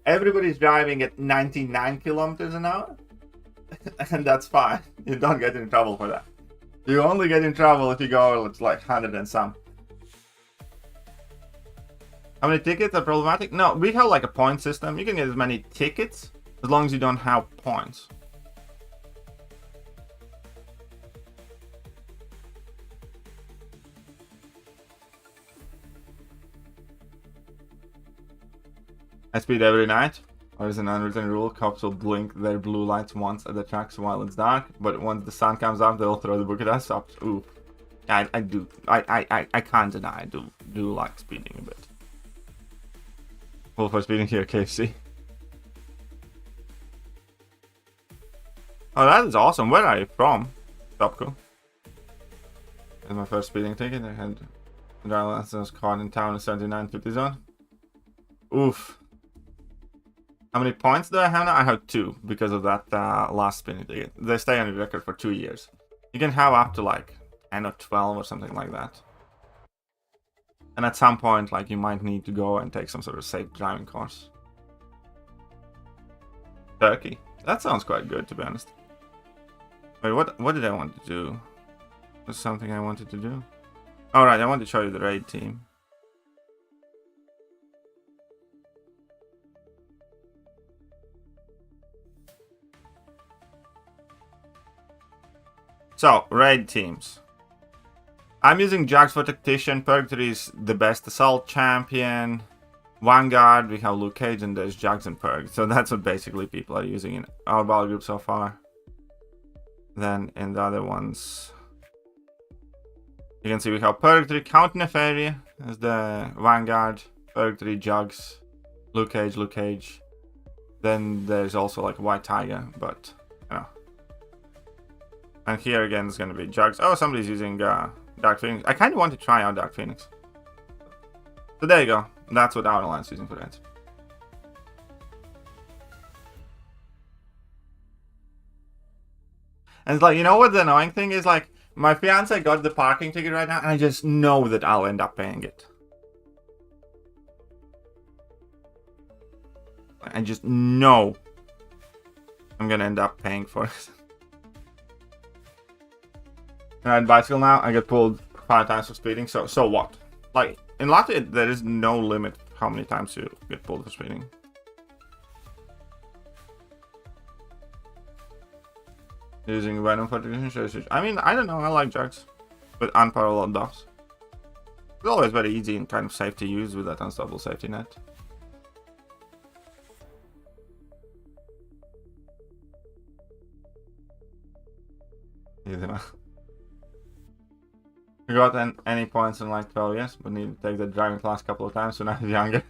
Everybody's driving at 99 kilometers an hour, and that's fine. You don't get in trouble for that. You only get in trouble if you go, it's like 100 and some. How many tickets are problematic? No, we have like a point system. You can get as many tickets as long as you don't have points. I speed every night. Or is an unwritten rule, cops will blink their blue lights once at the tracks while it's dark, but once the sun comes up, they'll throw the book at us. Ooh. I can't deny I do like speeding a bit. Full for speeding here, KFC. Oh, that is awesome. Where are you from? Topco. That's my first speeding ticket. I had the driver license caught in town in 7950 zone. Oof. How many points do I have now? I have 2 because of that last speeding ticket. They stay on the record for 2 years. You can have up to like 10 or 12 or something like that. And at some point, like, you might need to go and take some sort of safe driving course. Turkey. That sounds quite good, to be honest. Wait, what did I want to do? Was something I wanted to do? Alright, I want to show you the raid team. So, raid teams. I'm using Jax for Tactician. Purgatory is the best assault champion. Vanguard, we have Luke Cage, and there's Jax and Purg. So that's what basically people are using in our battle group so far. Then in the other ones, you can see we have Purgatory, Count Neferi as the Vanguard, Purgatory, Jax, Luke Cage. Then there's also like White Tiger, but you know. And here again is going to be Jax. Oh, somebody's using Dark Phoenix. I kind of want to try out Dark Phoenix. So there you go. That's what our alliance is using for that. And it's like, you know what the annoying thing is? Like, my fiance got the parking ticket right now, and I just know that I'll end up paying it. I just know I'm gonna end up paying for it. And I had bicycle now. I get pulled 5 times for speeding. So what? Like, in Latvia, there is no limit how many times you get pulled for speeding. Using Venom for Tactician. I mean, I don't know. I like Jax with unparalleled buffs. It's always very easy and kind of safe to use with that unstoppable safety net. Easy enough. We got any points in like 12 years, but need to take the driving class a couple of times when I was younger.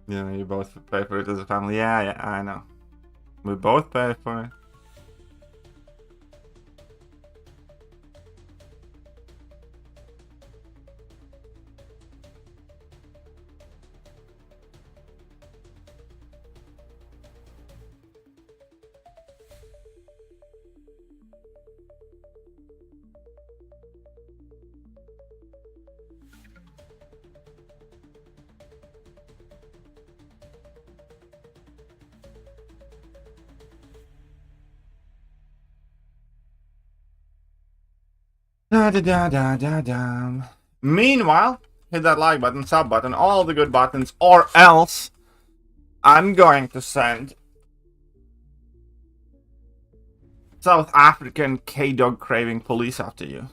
Yeah, you both pay for it as a family. Yeah, I know. We both pay for it. Meanwhile, hit that like button, sub button, all the good buttons, or else I'm going to send South African K-Dog craving police after you.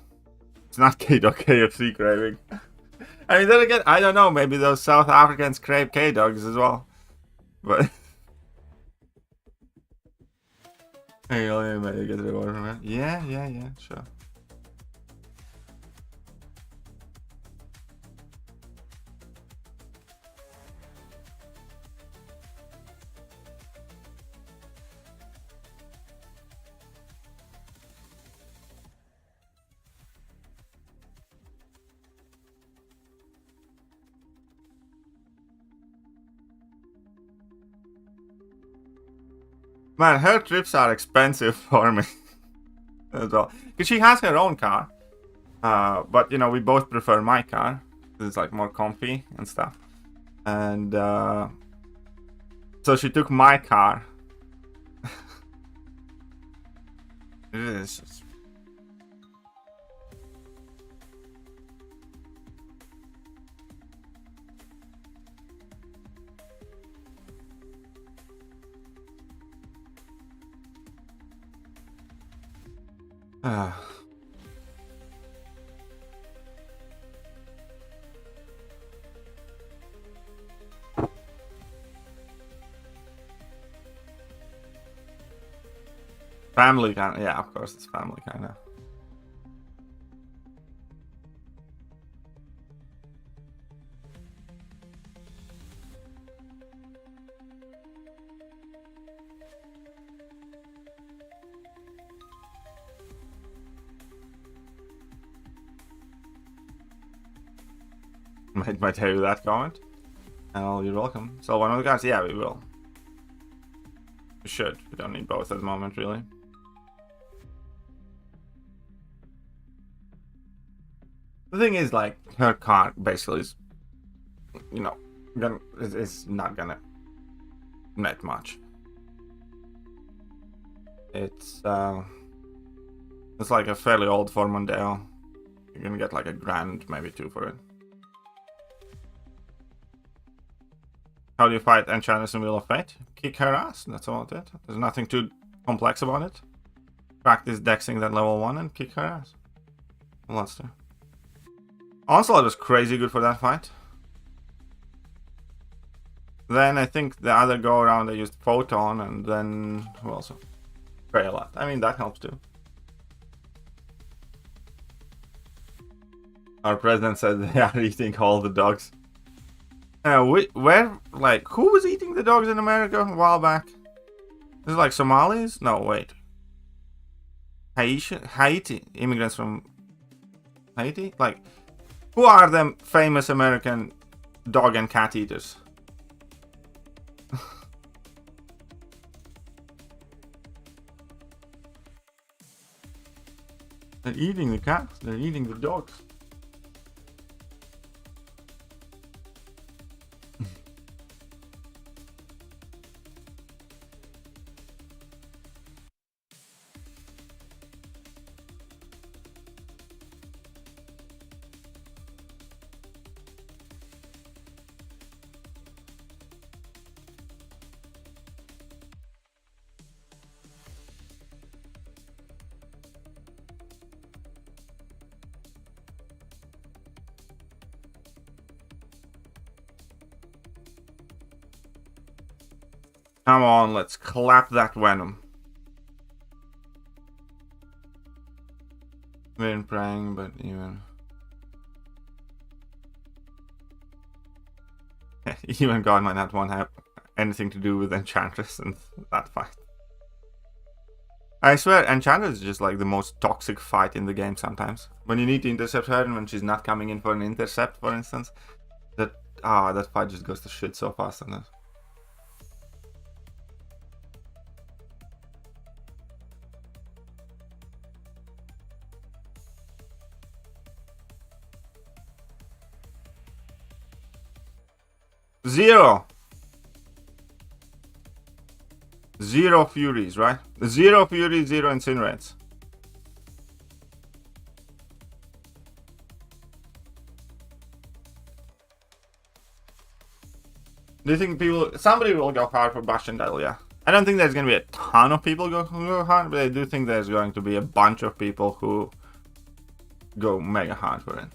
It's not K-Dog, KFC craving. I mean, then again, I don't know, maybe those South Africans crave K-Dogs as well. But hey, you maybe get the reward from it. Yeah, sure. Man, her trips are expensive for me as well. Because she has her own car. But, you know, we both prefer my car. It's like more comfy and stuff. And so she took my car. It is just... Ah. Family kind of, yeah, of course it's family kind of. Might tell you that comment. Oh, you're welcome. So one of the guys, yeah, we will. We should. We don't need both at the moment, really. The thing is, like, her card basically is, you know, is not gonna net much. It's like a fairly old for Mondeo. You're gonna get like $1,000, maybe 2 for it. How do you fight Enchantress in Wheel of Fate? Kick her ass, that's about it. There's nothing too complex about it. Practice dexing that level 1 and kick her ass. Monster. Onslaught was crazy good for that fight. Then I think the other go around I used Photon, and then who else? Pray a lot. I mean, that helps too. Our president said they are eating all the dogs. Where, like, who was eating the dogs in America a while back? Is it like Somalis? No, wait. Haiti? Immigrants from Haiti? Like, who are them famous American dog and cat eaters? They're eating the cats, they're eating the dogs. Come on, let's clap that venom. Been praying, but even even God might not want to have anything to do with Enchantress in that fight. I swear, Enchantress is just like the most toxic fight in the game sometimes. When you need to intercept her and when she's not coming in for an intercept, for instance, that fight just goes to shit so fast on this. Zero Furies, right? 0 Furies, 0 Incinerates. Do you think somebody will go hard for Bastion Title? Yeah. I don't think there's going to be a ton of people who go hard, but I do think there's going to be a bunch of people who go mega hard for it.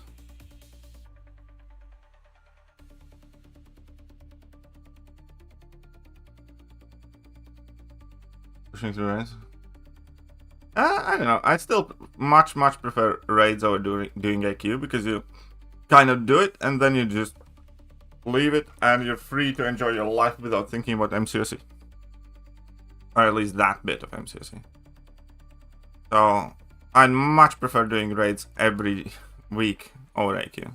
Pushing through raids. I don't know. I still much prefer raids over doing AQ, because you kind of do it and then you just leave it and you're free to enjoy your life without thinking about MCOC. Or at least that bit of MCOC. So I much prefer doing raids every week over AQ.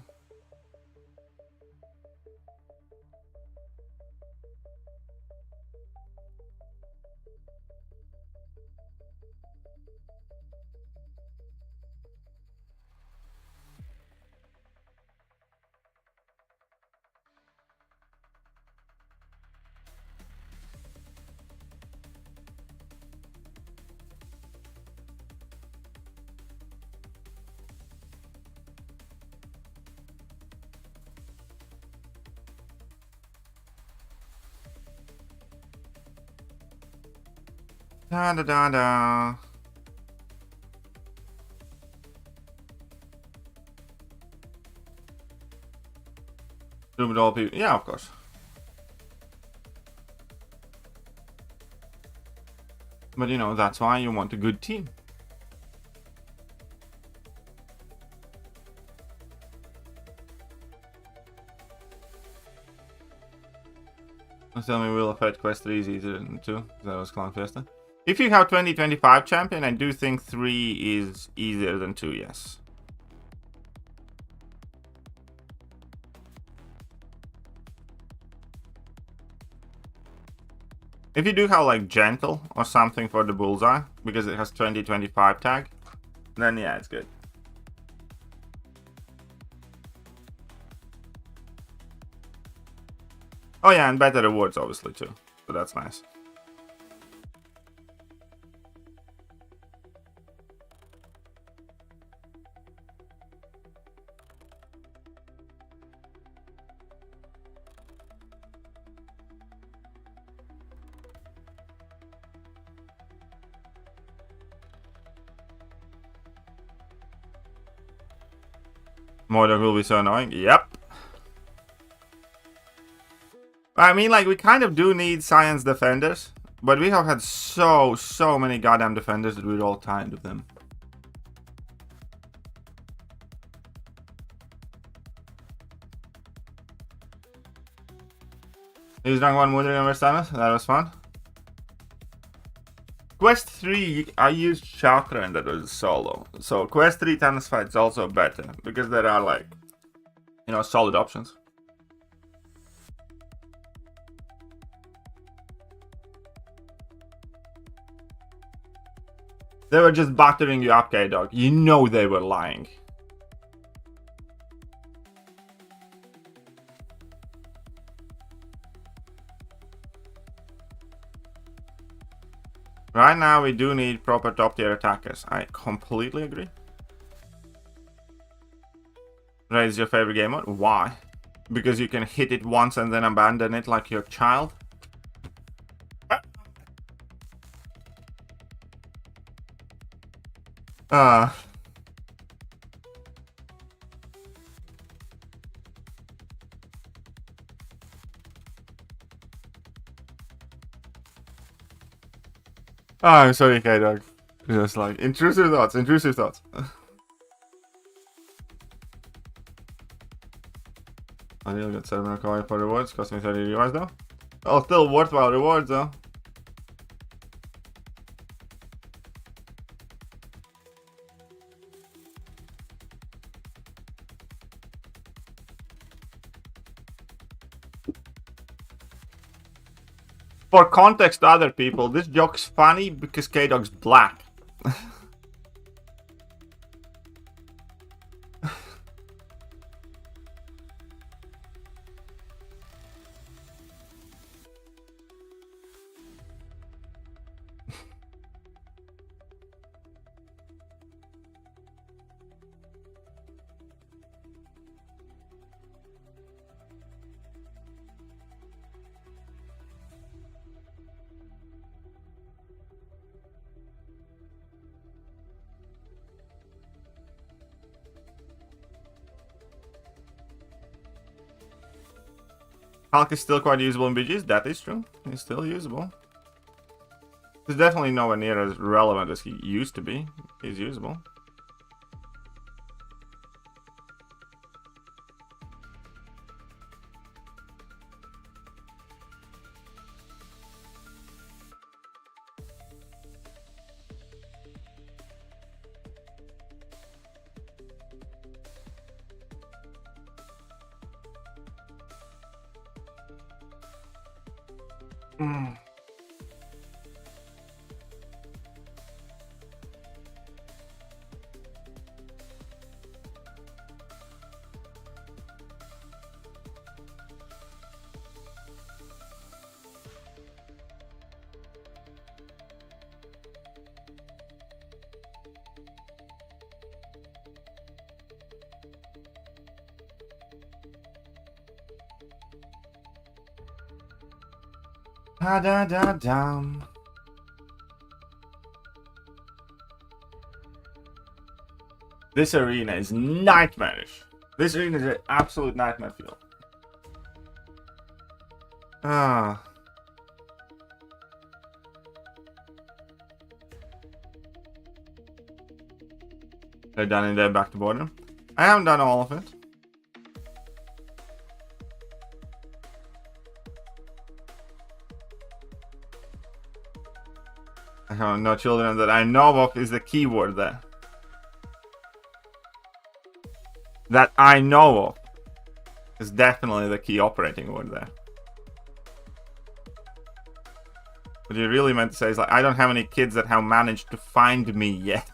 Da da da da. Do with all people. Yeah, of course. But you know, that's why you want a good team. Tell me, will affect quest 3 is easier than 2? That was Clown Fiesta. If you have 2025 champion, I do think 3 is easier than 2, yes. If you do have like gentle or something for the bullseye, because it has 2025 tag, then yeah, it's good. Oh yeah, and better rewards obviously too, so that's nice. Mordog will be so annoying. Yep. I mean, like, we kind of do need science defenders, but we have had so many goddamn defenders that we're all tired of them. He's done one Moodring over Samus. That was fun. Quest 3, I used Chakra and that was solo. So Quest 3 Thanos fight is also better because there are like, you know, solid options. They were just buttering you up, K-Dog. You know they were lying. Right now, we do need proper top-tier attackers. I completely agree. Raid is your favorite game mode? Why? Because you can hit it once and then abandon it like your child? Oh, I'm sorry, K-Dog. Just like, intrusive thoughts, intrusive thoughts. I will get 7 coin for rewards, cost me 30 rewards though. Oh, still worthwhile rewards though. For context to other people, this joke's funny because K-Dog's black. Hulk is still quite usable in BGs, that is true. He's still usable. He's definitely nowhere near as relevant as he used to be. He's usable. Da da da dum. This arena is nightmarish. This arena is an absolute nightmare field. They're done and they're back to boredom. I haven't done all of it. I have no children that I know of is the keyword there. That I know of is definitely the key operating word there. What you really meant to say is like, I don't have any kids that have managed to find me yet.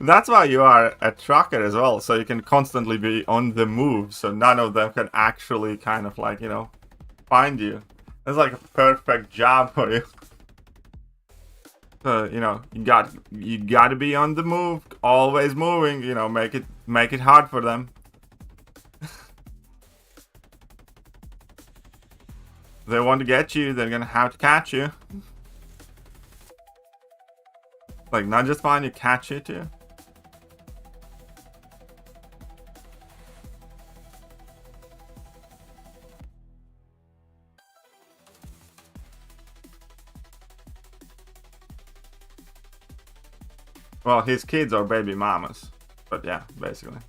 That's why you are a trucker as well, so you can constantly be on the move, so none of them can actually kind of like, you know, find you. That's like a perfect job for you. So, you know, you got to be on the move, always moving, you know, make it hard for them. If they want to get you, they're gonna have to catch you. Like, not just find you, catch you too. Well, his kids are baby mamas. But yeah, basically.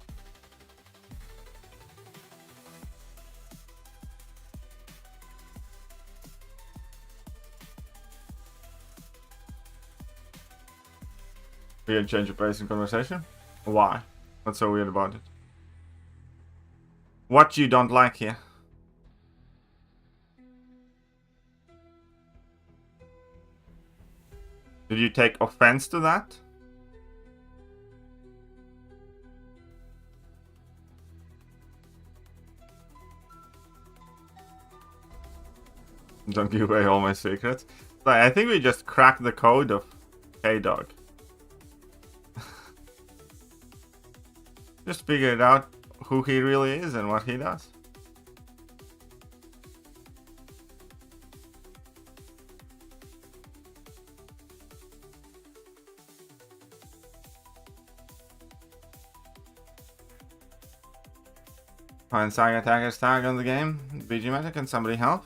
Weird change of pace in conversation? Why? What's so weird about it? What you don't like here? Did you take offense to that? Don't give away all my secrets. Like, I think we just cracked the code of K-Dog. Just figured out who he really is and what he does. Find Saga Attacker's tag on the game. BG Meta, can somebody help?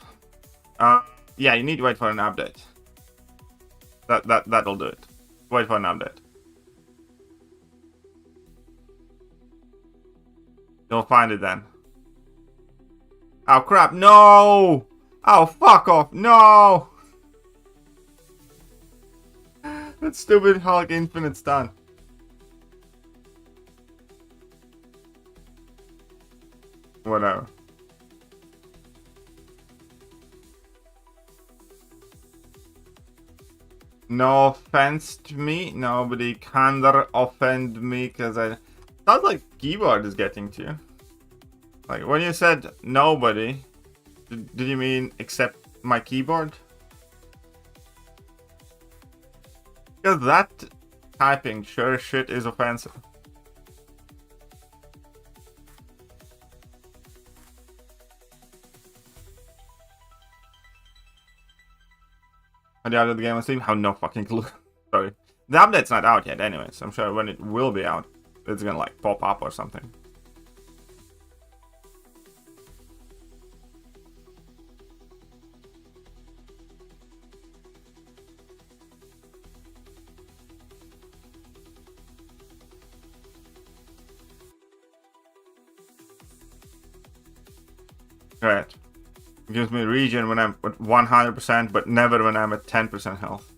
Yeah, you need to wait for an update. That'll do it. Wait for an update. You'll find it then. Oh crap, no! Oh, fuck off, no! That stupid Hulk Infinite stun. Whatever. No offense to me. Nobody can offend me because I... Sounds like keyboard is getting to you. Like, when you said nobody, did you mean except my keyboard? Because that typing sure shit is offensive. How do you update the game on Steam? Have no fucking clue. Sorry. The update's not out yet anyways. I'm sure when it will be out, it's gonna like pop up or something. Right. It gives me regen when I'm at 100%, but never when I'm at 10% health.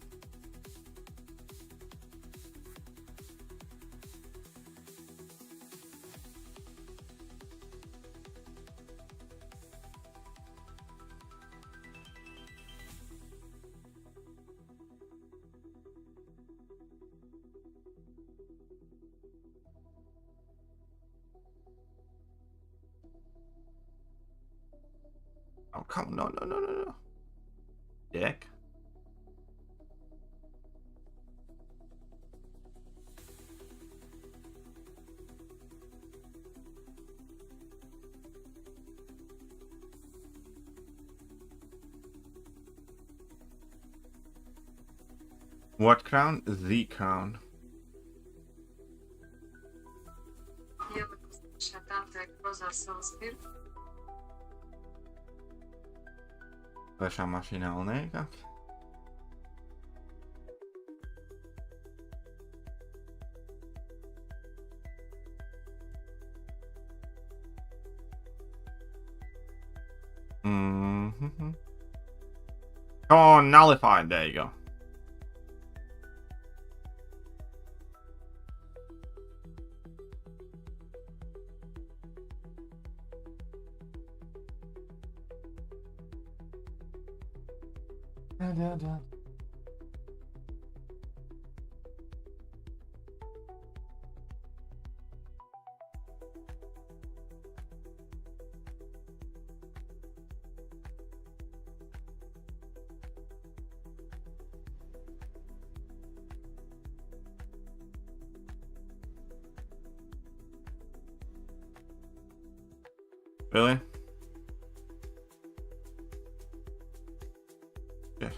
Oh, come on, no. Dick. What crown? The crown. Я бы там так поза спир. Flesza maszynalnego. Come on, nullified. There you go. Really? Yeah.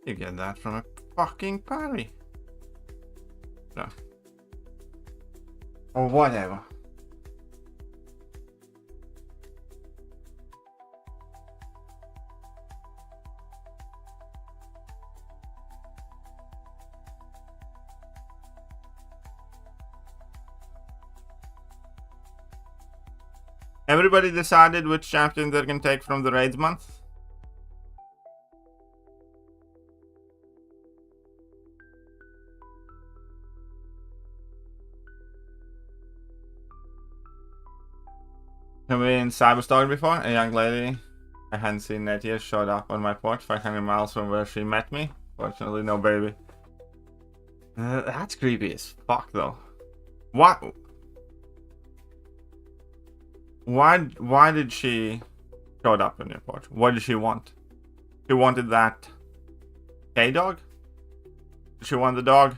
You get that from a fucking parry. No. Or whatever. Everybody decided which champion they're gonna take from the raids month? Have we in Cyberstalker before? A young lady I hadn't seen that year showed up on my porch 500 miles from where she met me. Fortunately, no baby. That's creepy as fuck, though. What? Why did she show up on your porch? What did she want? She wanted that K-dog? Did she want the dog?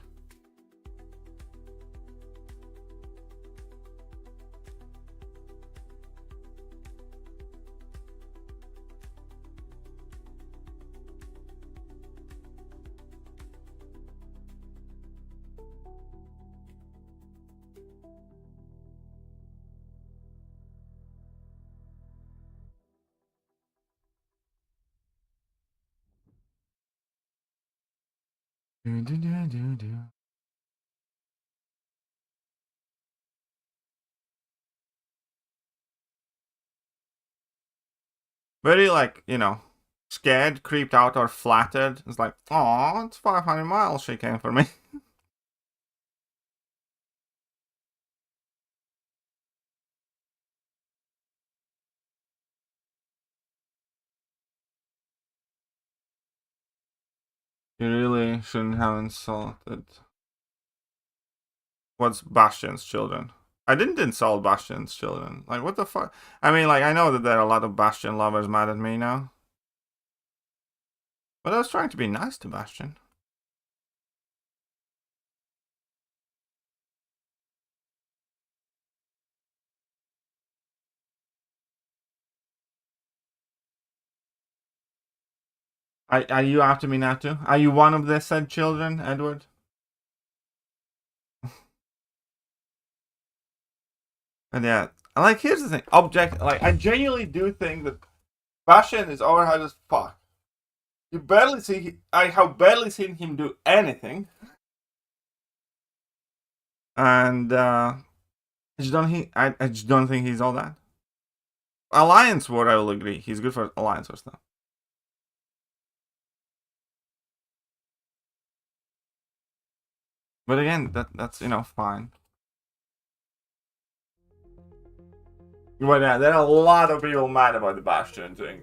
Very, like, you know, scared, creeped out, or flattered. It's like, oh, it's 500 miles she came for me. You really shouldn't have insulted. What's Bastion's children? I didn't insult Bastion's children. Like, what the fuck? I mean, like, I know that there are a lot of Bastion lovers mad at me now. But I was trying to be nice to Bastion. Are you after me now too? Are you one of the said children, Edward? And yeah, like, here's the thing. Like, I genuinely do think that Bastion is overhyped as fuck. You barely see, I have barely seen him do anything. And, I just don't think he's all that. Alliance War, I will agree. He's good for Alliance War stuff. But again, that's, you know, fine. But yeah, there are a lot of people mad about the Bastion thing.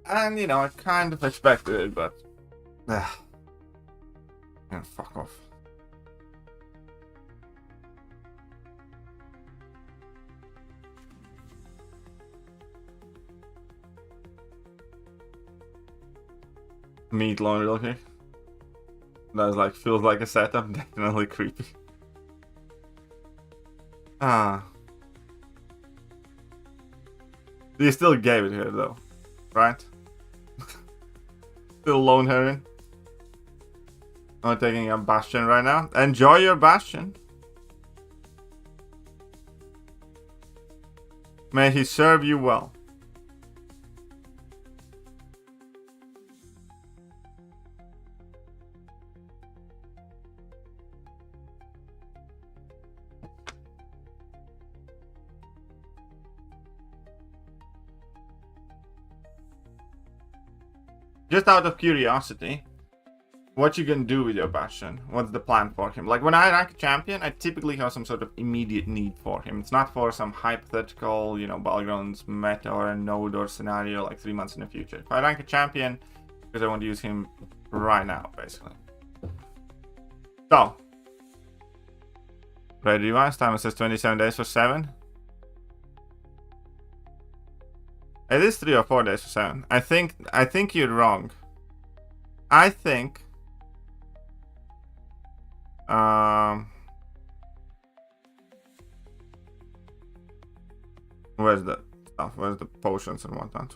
And, you know, I kind of expected it, but... yeah, fuck off. Meat loan real quick. That like feels like a setup, definitely creepy. Ah. You still gave it her though, right? Still loan her in. I'm taking a Bastion right now. Enjoy your Bastion. May he serve you well. Just out of curiosity, what you can do with your Bastion? What's the plan for him? Like when I rank a champion, I typically have some sort of immediate need for him. It's not for some hypothetical, you know, Battlegrounds meta or a node or scenario like 3 months in the future. If I rank a champion, because I want to use him right now, basically. So, Red Revice, timer says 27 days for 7. It is 3 or 4 days for 7. I think you're wrong. I think where's the stuff? Where's the potions and whatnot?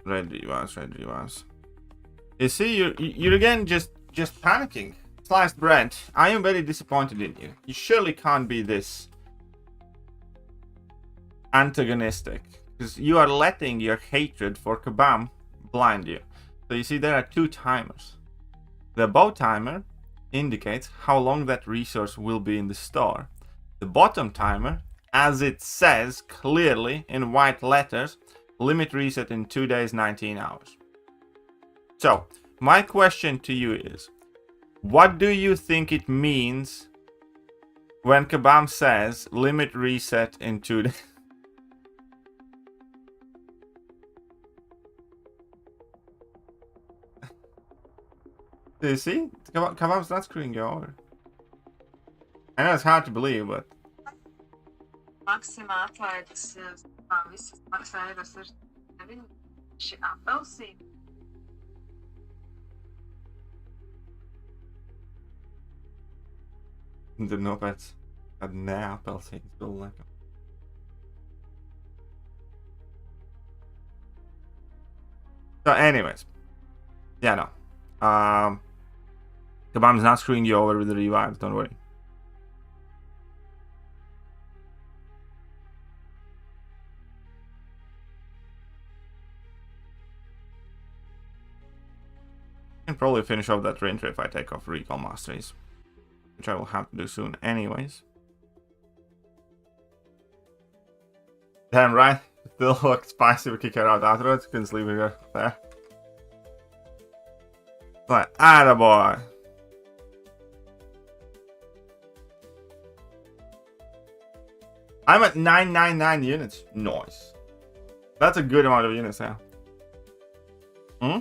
Red Revice. You see, you're again just panicking. Sliced bread. I am very disappointed in you. You surely can't be this antagonistic, because you are letting your hatred for Kabam blind you. So you see, there are 2 timers. The above timer indicates how long that resource will be in the store. The bottom timer, as it says clearly in white letters, limit reset in 2 days, 19 hours. So, my question to you is, what do you think it means when Kabam says limit reset in 2 days? Do you see? Kabam's not screwing you over. I know it's hard to believe, but... Maksimā atlaides visas maksāja ar 69 šī apelsīna. Didn't know that's a neapelsīns bildu. So anyways. Yeah, no. Kabam's not screwing you over with the revives, don't worry. I can probably finish off that Ranger if I take off Recall Masteries, which I will have to do soon anyways. Damn right, still look spicy, we kick her out afterwards, couldn't sleep with her there. But, attaboy! I'm at 999 units. Nice. That's a good amount of units now. Hmm?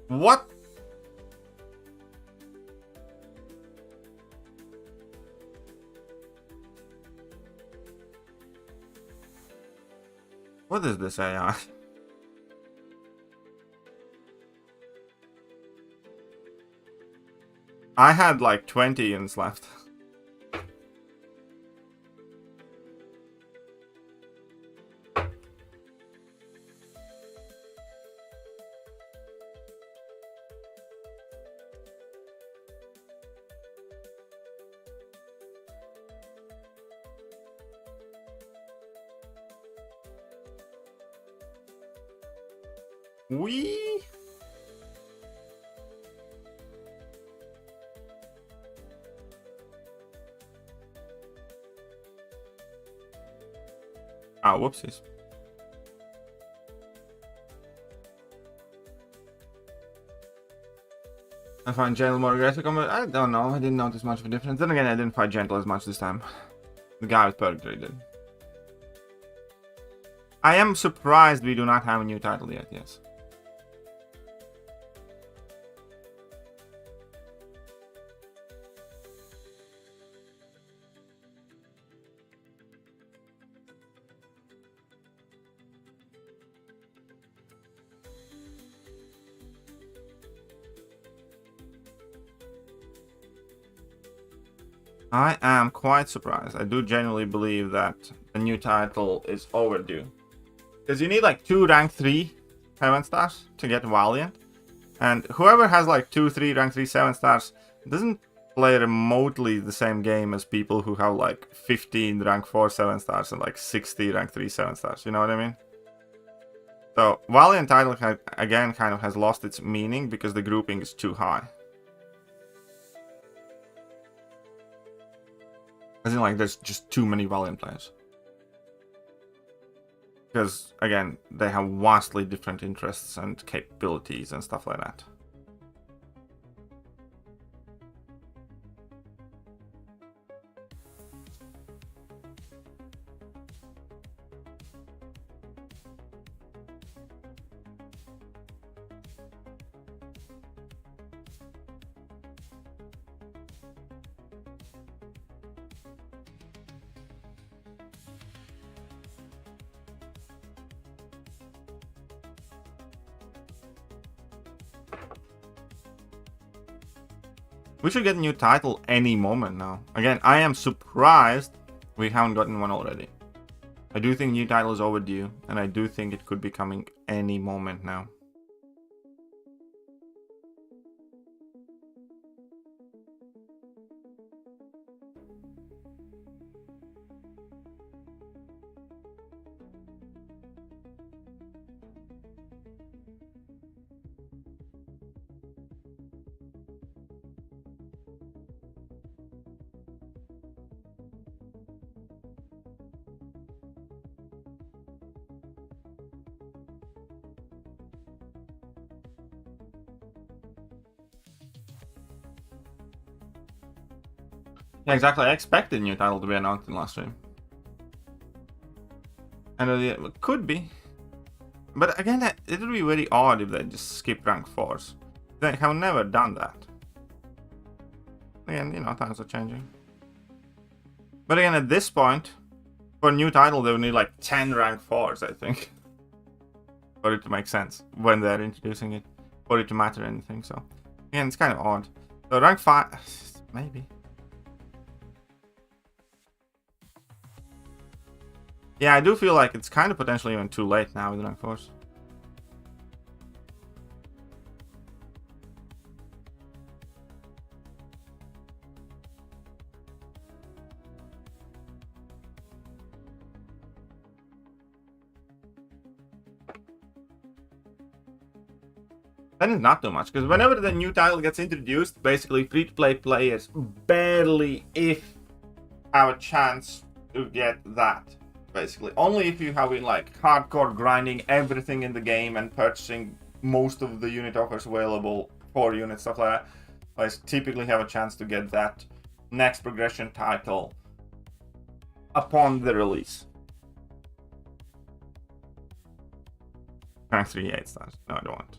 What? What is this AI? I had like 20 units left. Wee. Ah, whoopsies. I find Gentle more aggressive combat. I don't know. I didn't notice much of a difference. Then again, I didn't fight Gentle as much this time. The guy with Purgatory did. I am surprised we do not have a new title yet, yes. I am quite surprised. I do genuinely believe that the new title is overdue. Because you need like 2 rank 3 7 stars to get Valiant. And whoever has like 2, 3 rank 3 7 stars doesn't play remotely the same game as people who have like 15 rank 4 7 stars and like 60 rank 3 7 stars. You know what I mean? So Valiant title again kind of has lost its meaning because the grouping is too high. As in, like, there's just too many Valiant players. Because, again, they have vastly different interests and capabilities and stuff like that. We should get a new title any moment now. Again, I am surprised we haven't gotten one already. I do think new title is overdue, and I do think it could be coming any moment now. Yeah, exactly. I expected new title to be announced in last stream. And it could be. But again, it would be very odd if they just skip rank 4s. They have never done that. Again, you know, times are changing. But again, at this point, for a new title, they would need like 10 rank 4s, I think. For it to make sense when they're introducing it. For it to matter anything, so. Again, it's kind of odd. So rank 5, maybe. Yeah, I do feel like it's kind of potentially even too late now with rank 4s. That is not too much, because whenever the new title gets introduced, basically free-to-play players barely, if have a chance to get that. Basically, only if you have been like hardcore grinding everything in the game and purchasing most of the unit offers available for units, stuff like that, guys typically have a chance to get that next progression title upon the release. Rank 3 8 stars. No, I don't want.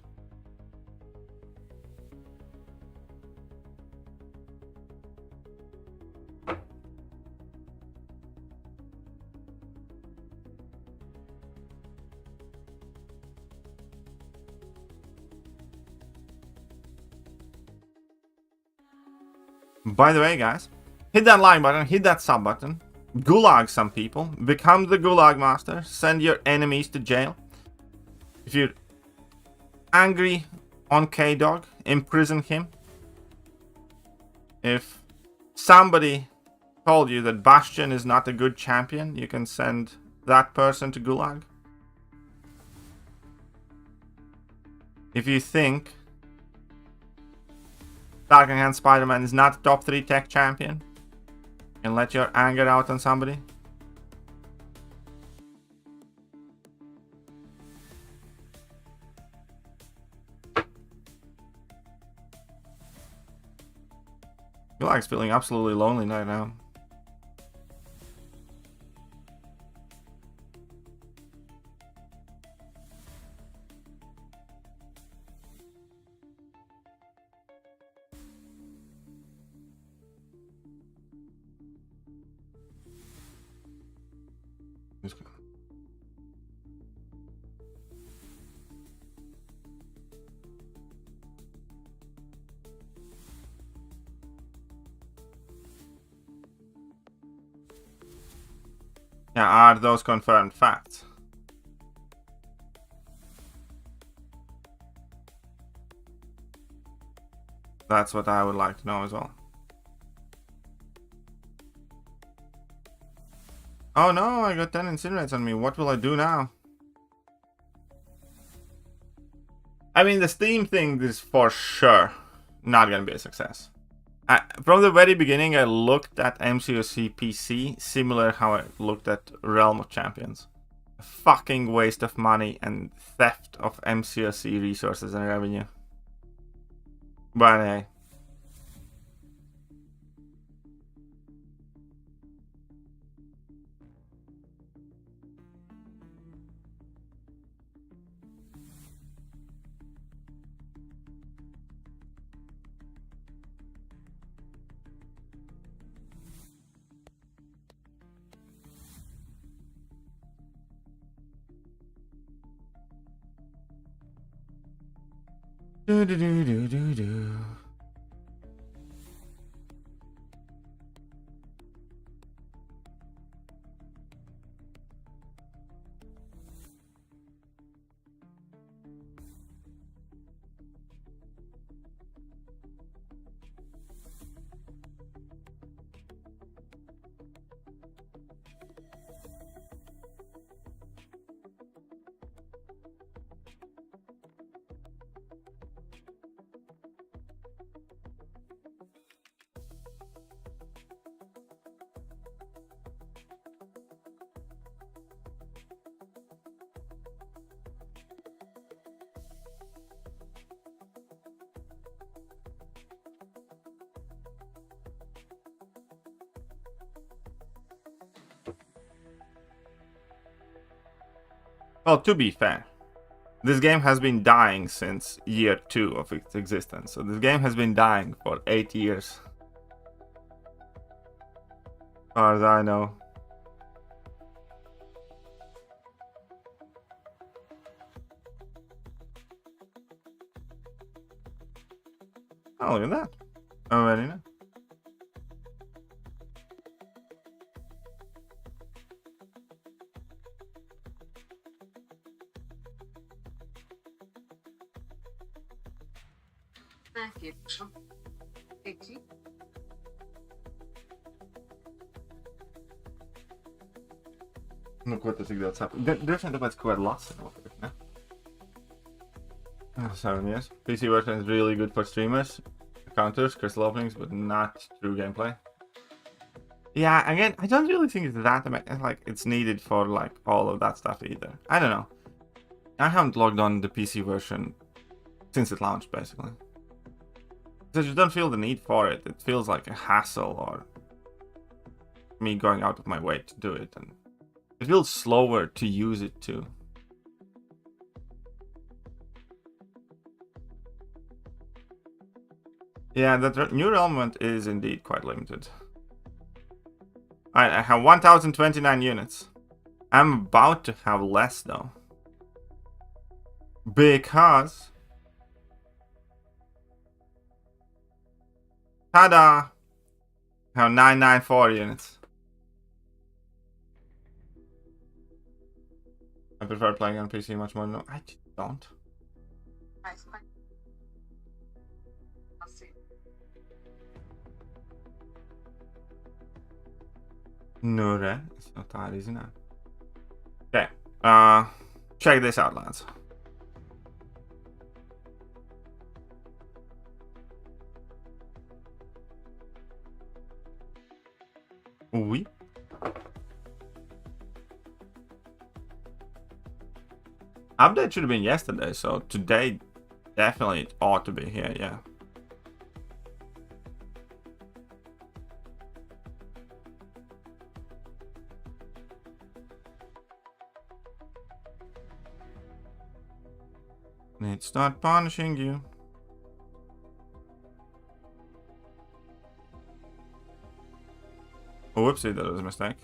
By the way, guys, hit that like button, hit that sub button, gulag some people, become the gulag master, send your enemies to jail. If you're angry on K-Dog, imprison him. If somebody told you that Bastion is not a good champion, you can send that person to gulag. If you think Dark Hand Spider-Man is not a top 3 tech champion, and let your anger out on somebody. Gulag's feeling absolutely lonely right now. Yeah, are those confirmed facts? That's what I would like to know as well. Oh no, I got 10 incinerates on me. What will I do now? I mean, the Steam thing is for sure not gonna be a success. From the very beginning, I looked at MCOC PC similar how I looked at Realm of Champions. A fucking waste of money and theft of MCOC resources and revenue. But hey. Do do do do do do. Well, to be fair, this game has been dying since year 2 of its existence. So this game has been dying for 8 years. As far as I know. Oh, look at that. Already know. Thekiryu. Peki. Nu, ko tas tik daudz sāp. Droši vien tāpēc, ka var lasīt notiek, ne? 7 years. PC version is really good for streamers. Counters, crystal openings, but not true gameplay. Yeah, again, I don't really think it's that like it's needed for like all of that stuff either. I don't know. I haven't logged on the PC version since it launched, basically. I just don't feel the need for it. It feels like a hassle or me going out of my way to do it, and it feels slower to use it too. Yeah, that new element is indeed quite limited. Alright, I have 1029 units. I'm about to have less though. Because... ta-da! I have 994 units. I prefer playing on PC much more. No, I don't. Nice. I'll see. No, it's not that easy now. Okay, check this out, lads. Oui. Update should have been yesterday, so today definitely it ought to be here, yeah. Need to start punishing you. Oh, whoopsie, that was a mistake.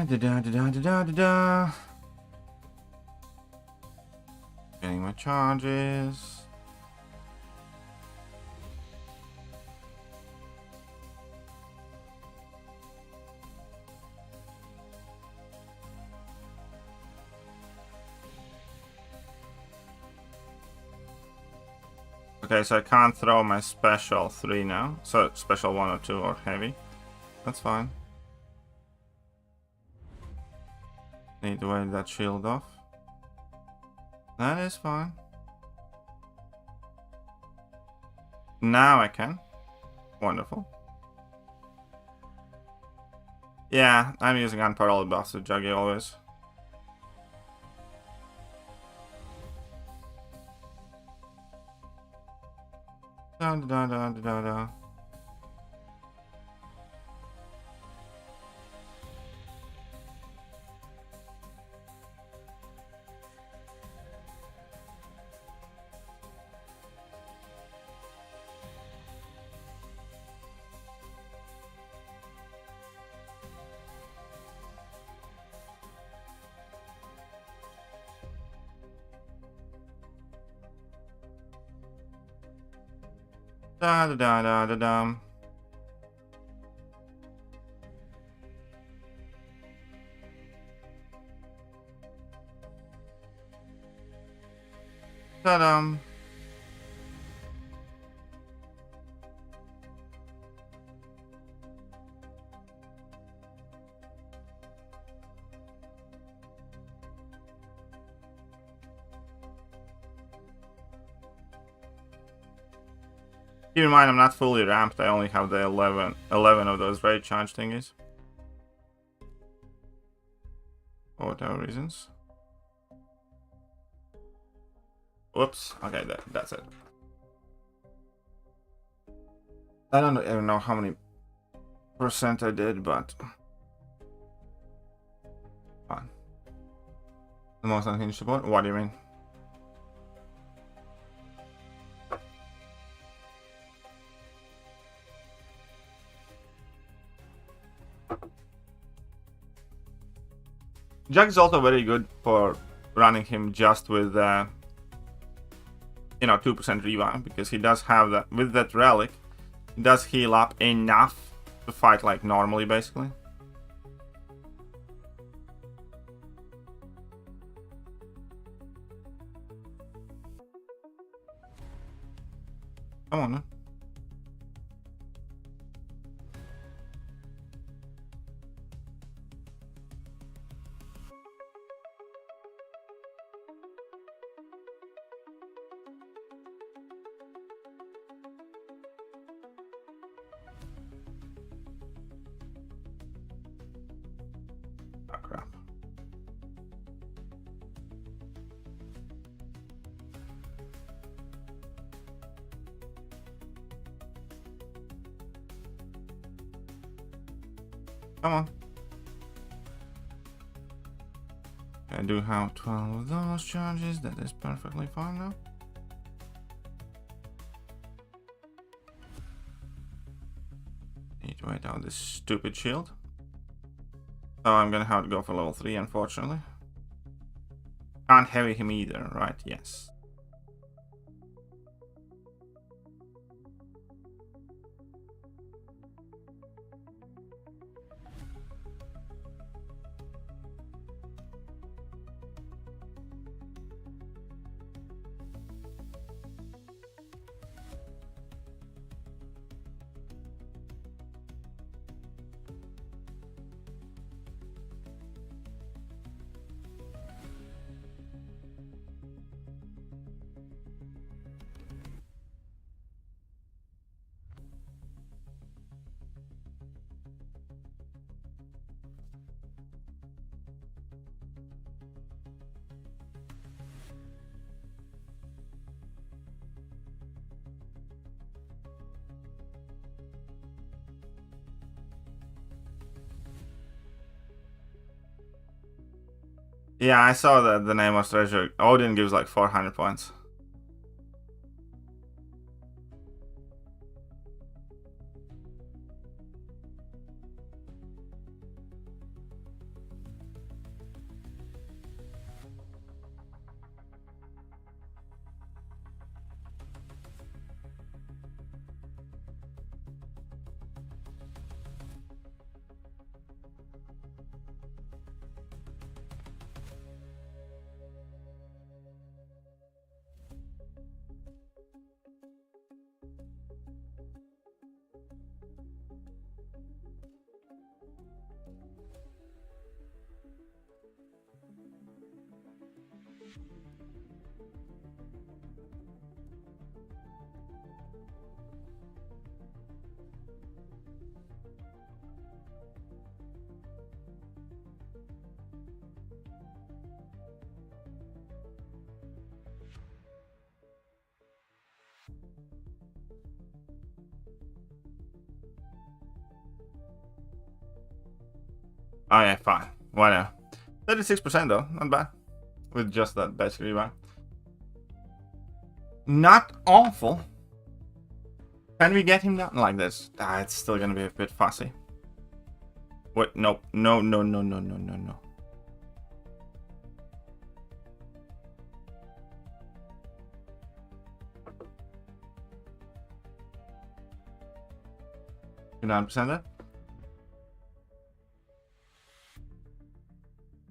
Da. Getting my charges. Okay, so I can't throw my special 3 now. So special 1 or 2 or heavy. That's fine. Need to wait that shield off. That is fine. Now I can. Wonderful. Yeah, I'm using unparalleled buffs with Juggy always. Da. Da. Ta-dum. Keep in mind, I'm not fully ramped. I only have the 11 of those rage charge thingies. For whatever reasons. Whoops. Okay, that's it. I don't even know how many percent I did, but fine. The most unhinged support? What do you mean? Jack is also very good for running him just with, 2% revive, because he does have that, with that relic, he does heal up enough to fight like normally, basically. Come on, man. Oh, crap. Come on. I do have 12 of those charges. That is perfectly fine now. Need to wait out this stupid shield. So I'm gonna have to go for level 3, unfortunately. Can't heavy him either, right? Yes. Yeah, I saw that the name was treasure. Odin gives like 400 points. Oh yeah, fine. Whatever. 36% though, not bad. With just that basic revive. Not awful. Can we get him down like this? Ah, it's still gonna be a bit fussy. Wait, no, no, no, no, no, no, no, no. You 9% there?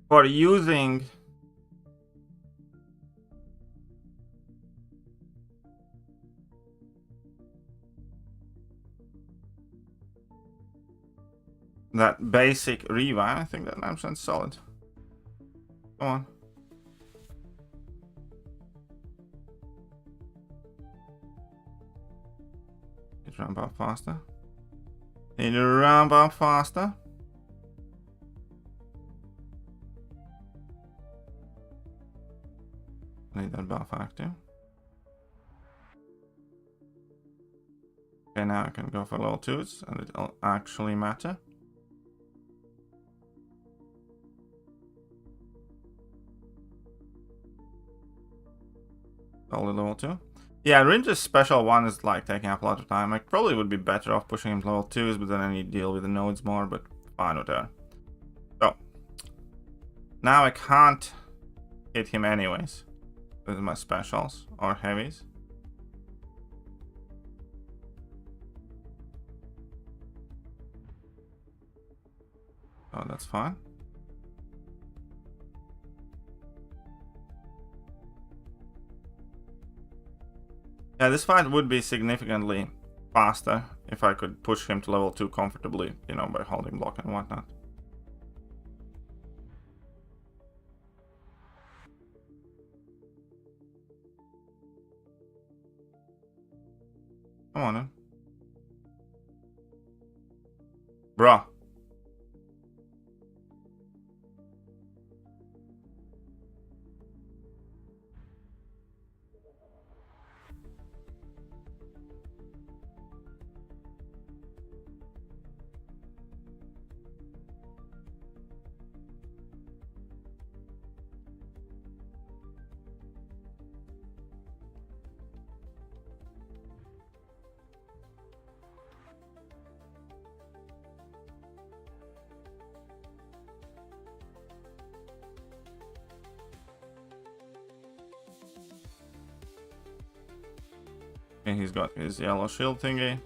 For using that basic revive, I think that 9% solid. Come on. Need to ramp up faster. Need to ramp up faster. Need that buff active. Okay, now I can go for level 2s and it'll actually matter. Only level 2. Yeah, Rinja's special one is like taking up a lot of time. I probably would be better off pushing him to level 2s, but then I need to deal with the nodes more, but fine with that. So, now I can't hit him anyways with my specials or heavies. Oh, that's fine. Yeah, this fight would be significantly faster if I could push him to level 2 comfortably, you know, by holding block and whatnot. Come on, then. Bruh. And he's got his yellow shield thingy.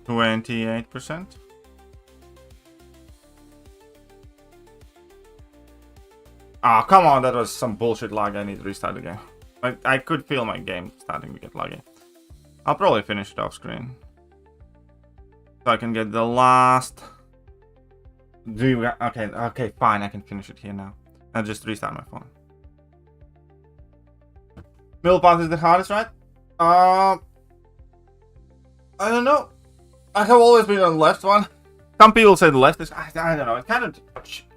%. Ah, oh, come on, that was some bullshit lag. I need to restart the game. I could feel my game starting to get laggy. I'll probably finish it off screen. So I can get the last... Okay, fine, I can finish it here now. I'll just restart my phone. Middle path is the hardest, right? I don't know. I have always been on the left one. Some people say the left is... I don't know.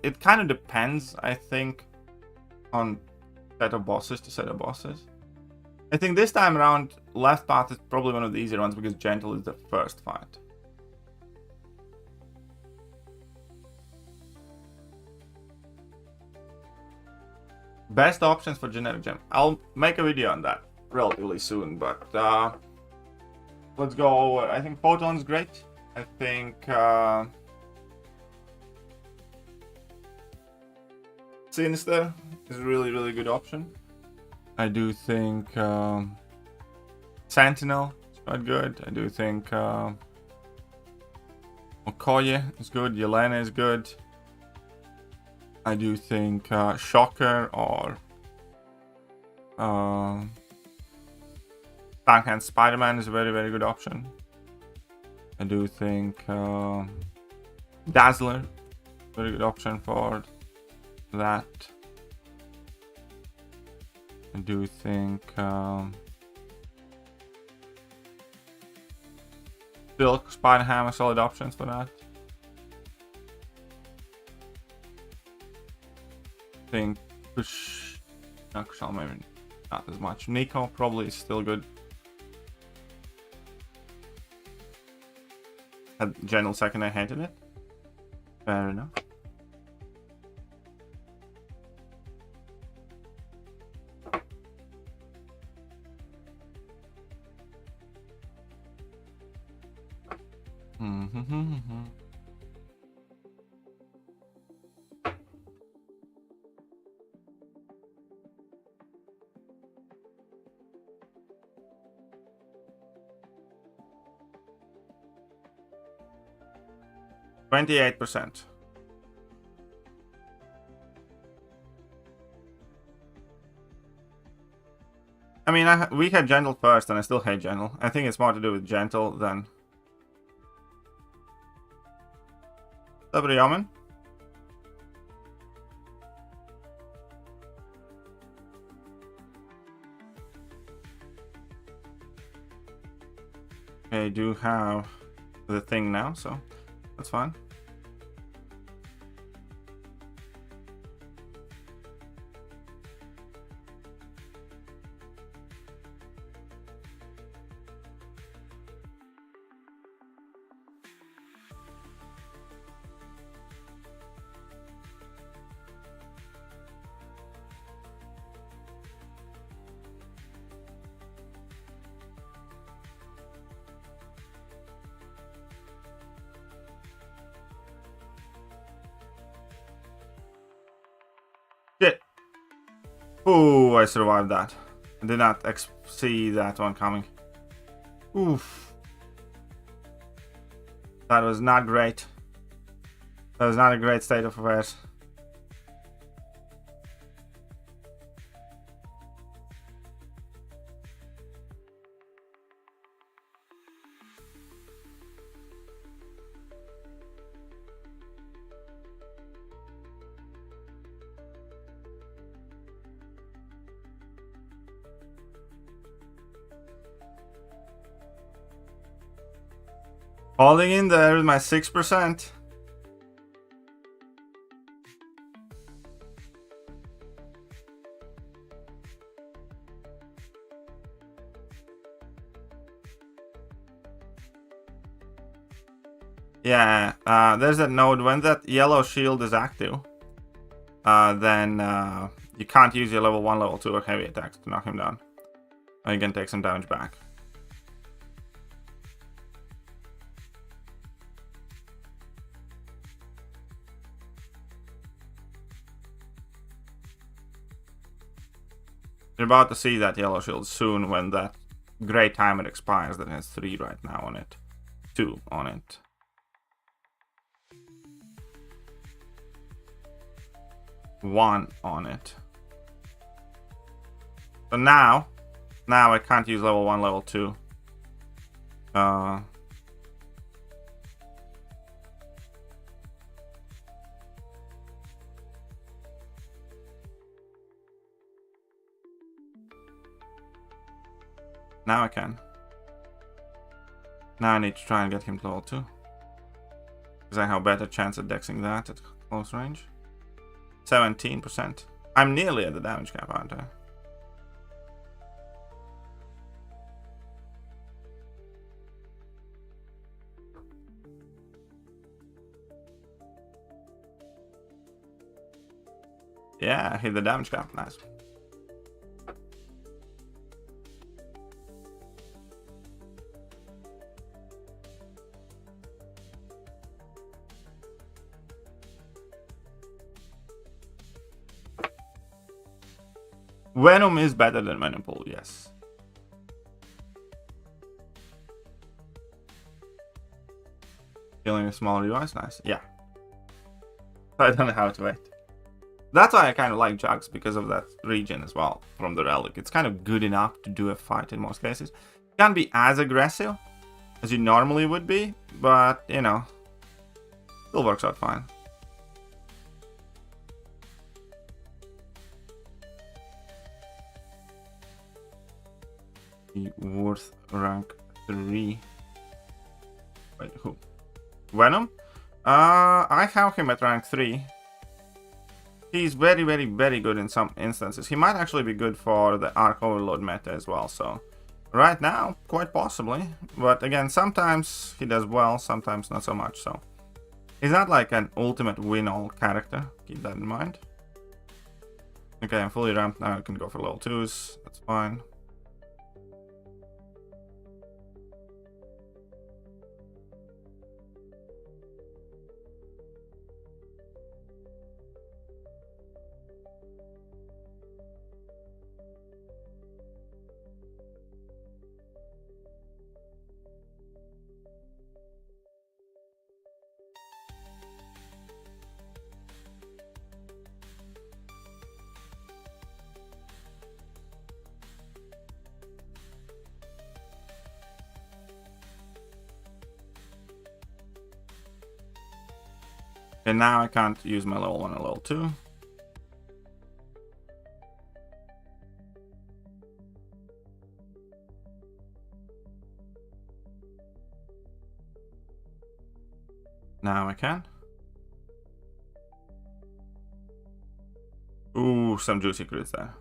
It kind of depends, I think, on set of bosses to set of bosses. I think this time around, left path is probably one of the easier ones because gentle is the first fight. Best options for generic gem. I'll make a video on that relatively soon, but let's go. I think Photon's great. I think Sinister is a really good option. I do think Sentinel is quite good. I do think Okoye is good. Yelena is good. I do think Shocker or Backhand Spider-Man is a very, very good option. I do think Dazzler, very good option for that. I do think Silk, Spider-Ham are solid options for that. I think Kush, no, Kushal maybe not as much. Nico probably is still good. Had General second, I hated it. Fair enough. Mm-hmm. 28%. I mean, we had Gentle first, and I still hate Gentle. I think it's more to do with Gentle than... What's up, Yaman? I do have the thing now, so that's fine. Shit. Oh, I survived that. I did not see that one coming. Oof. That was not great. That was not a great state of affairs. Holding in there with my 6%. Yeah, there's that node. When that yellow shield is active, then you can't use your level 1, level 2 or heavy attacks to knock him down. Or you can take some damage back. You're about to see that yellow shield soon when that gray timer expires. That has 3 right now on it. 2 on it. One on it. So now I can't use level 1, level 2. Now I can. Now I need to try and get him to level 2. Because I have a better chance at dexing that at close range. 17%. I'm nearly at the damage cap, aren't I? Yeah, I hit the damage cap. Nice. Venom is better than Venom Pool, yes. Killing a small device, nice. Yeah. I don't know how to wait. That's why I kind of like jugs, because of that regen as well from the relic. It's kind of good enough to do a fight in most cases. Can't be as aggressive as you normally would be, but you know, still works out fine. Worth rank 3. Wait, who? Venom? I have him at rank 3. He's very, very, very good in some instances. He might actually be good for the Arc Overload meta as well, so... Right now, quite possibly. But again, sometimes he does well, sometimes not so much, so... He's not like an ultimate win-all character, keep that in mind. Okay, I'm fully ramped now, I can go for level 2s, that's fine. And now I can't use my level 1 and level 2. Now I can. Ooh, some juicy crits there.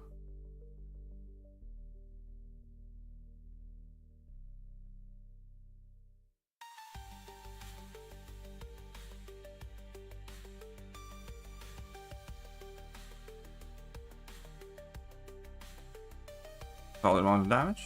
Solid amount of damage.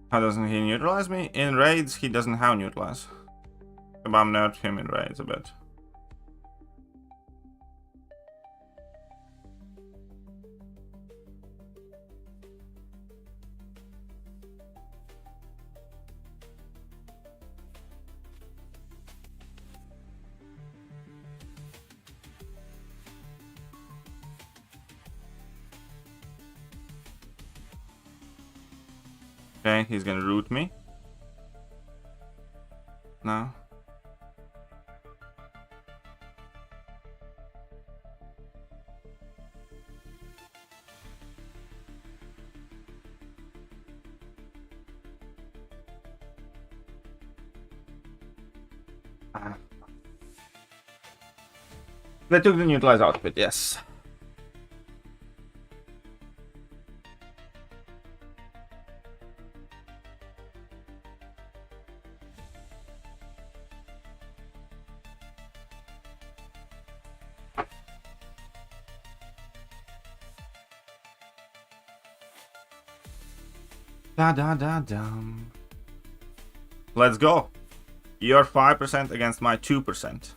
How doesn't he neutralize me? In raids, he doesn't have neutralize. So I'm nerfed him in raids a bit. Okay, he's gonna root me. No. They took the neutralize outfit, yes. Da da da dum. Let's go. You're 5% against my 2%.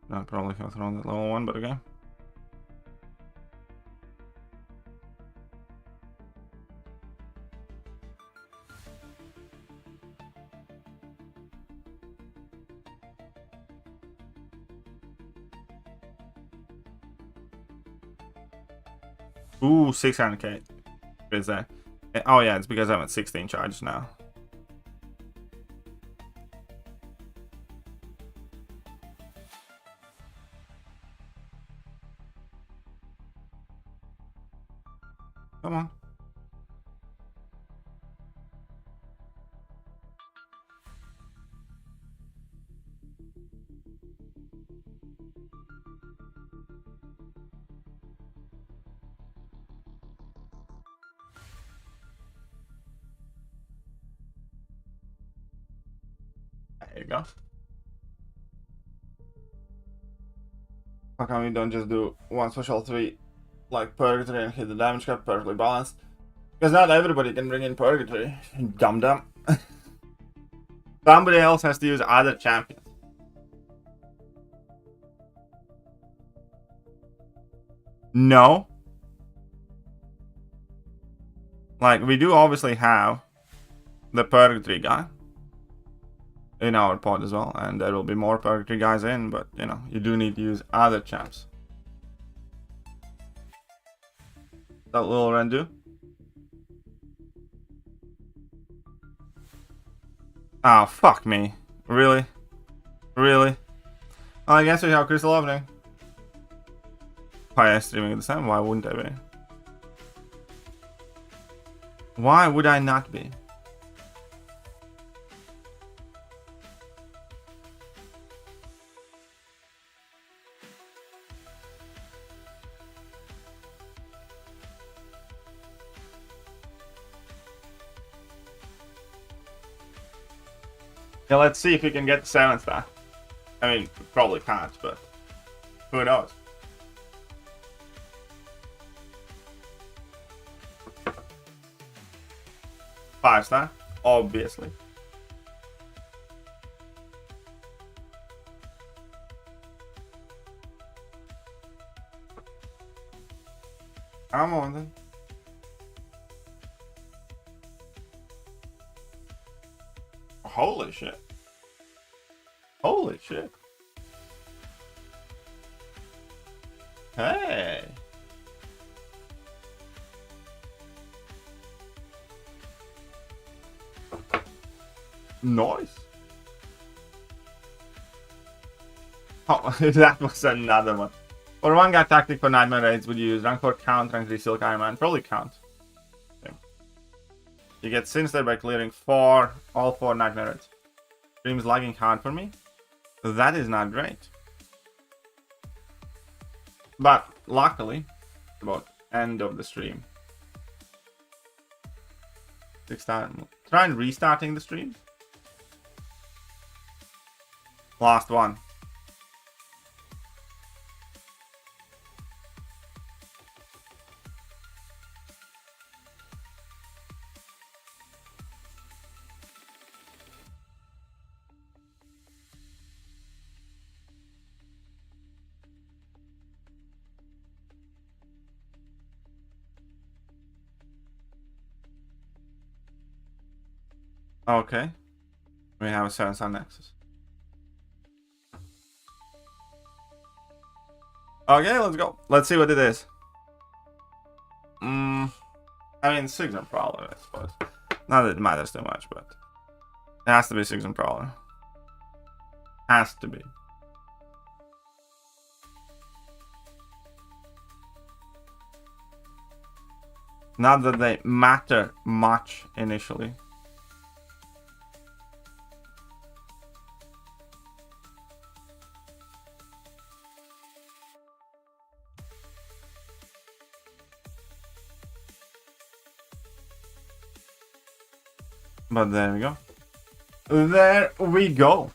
I probably have thrown that level 1, but okay. Ooh, 600k. What is that? Oh yeah, it's because I'm at 16 charges now. Come on. There you go. How come we don't just do one special 3 like Purgatory and hit the damage cap perfectly balanced? Because not everybody can bring in Purgatory. Dum dum. Somebody else has to use other champions. No. Like, we do obviously have the Purgatory guy in our pod as well, and there will be more Purgatory guys in, but you know, you do need to use other champs. That little Rendu. Oh, fuck me. Really? Really? Well, I guess we have Crystal opening. Why am I streaming at the same? Why wouldn't I be? Why would I not be? Yeah, let's see if we can get the 7th star. I mean, probably can't, but who knows? Five star, obviously. Come on then. Holy shit. Holy shit. Hey. Nice. Oh, that was another one. For one guy tactic for Nightmare Raids, would you use rank 4 count, rank 3 Silk Iron Man? Probably count. Okay. You get Sinister by clearing all 4 Nightmare Raids. Stream's lagging hard for me. That is not great. But luckily, about end of the stream. 6 time. Try and restarting the stream. Last one. Okay. We have a 7-star Nexus. Okay, let's go. Let's see what it is. I mean, Signal Prowler, I suppose. Not that it matters too much, but it has to be Signal Prowler. Has to be. Not that they matter much initially. But there we go. There we go.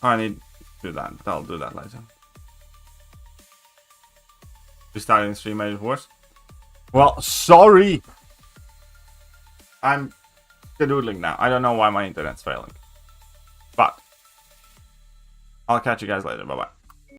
I need to do that. I'll do that later. Restarting stream made it worse. Well, sorry. I'm skedoodling now. I don't know why my internet's failing. But I'll catch you guys later. Bye-bye.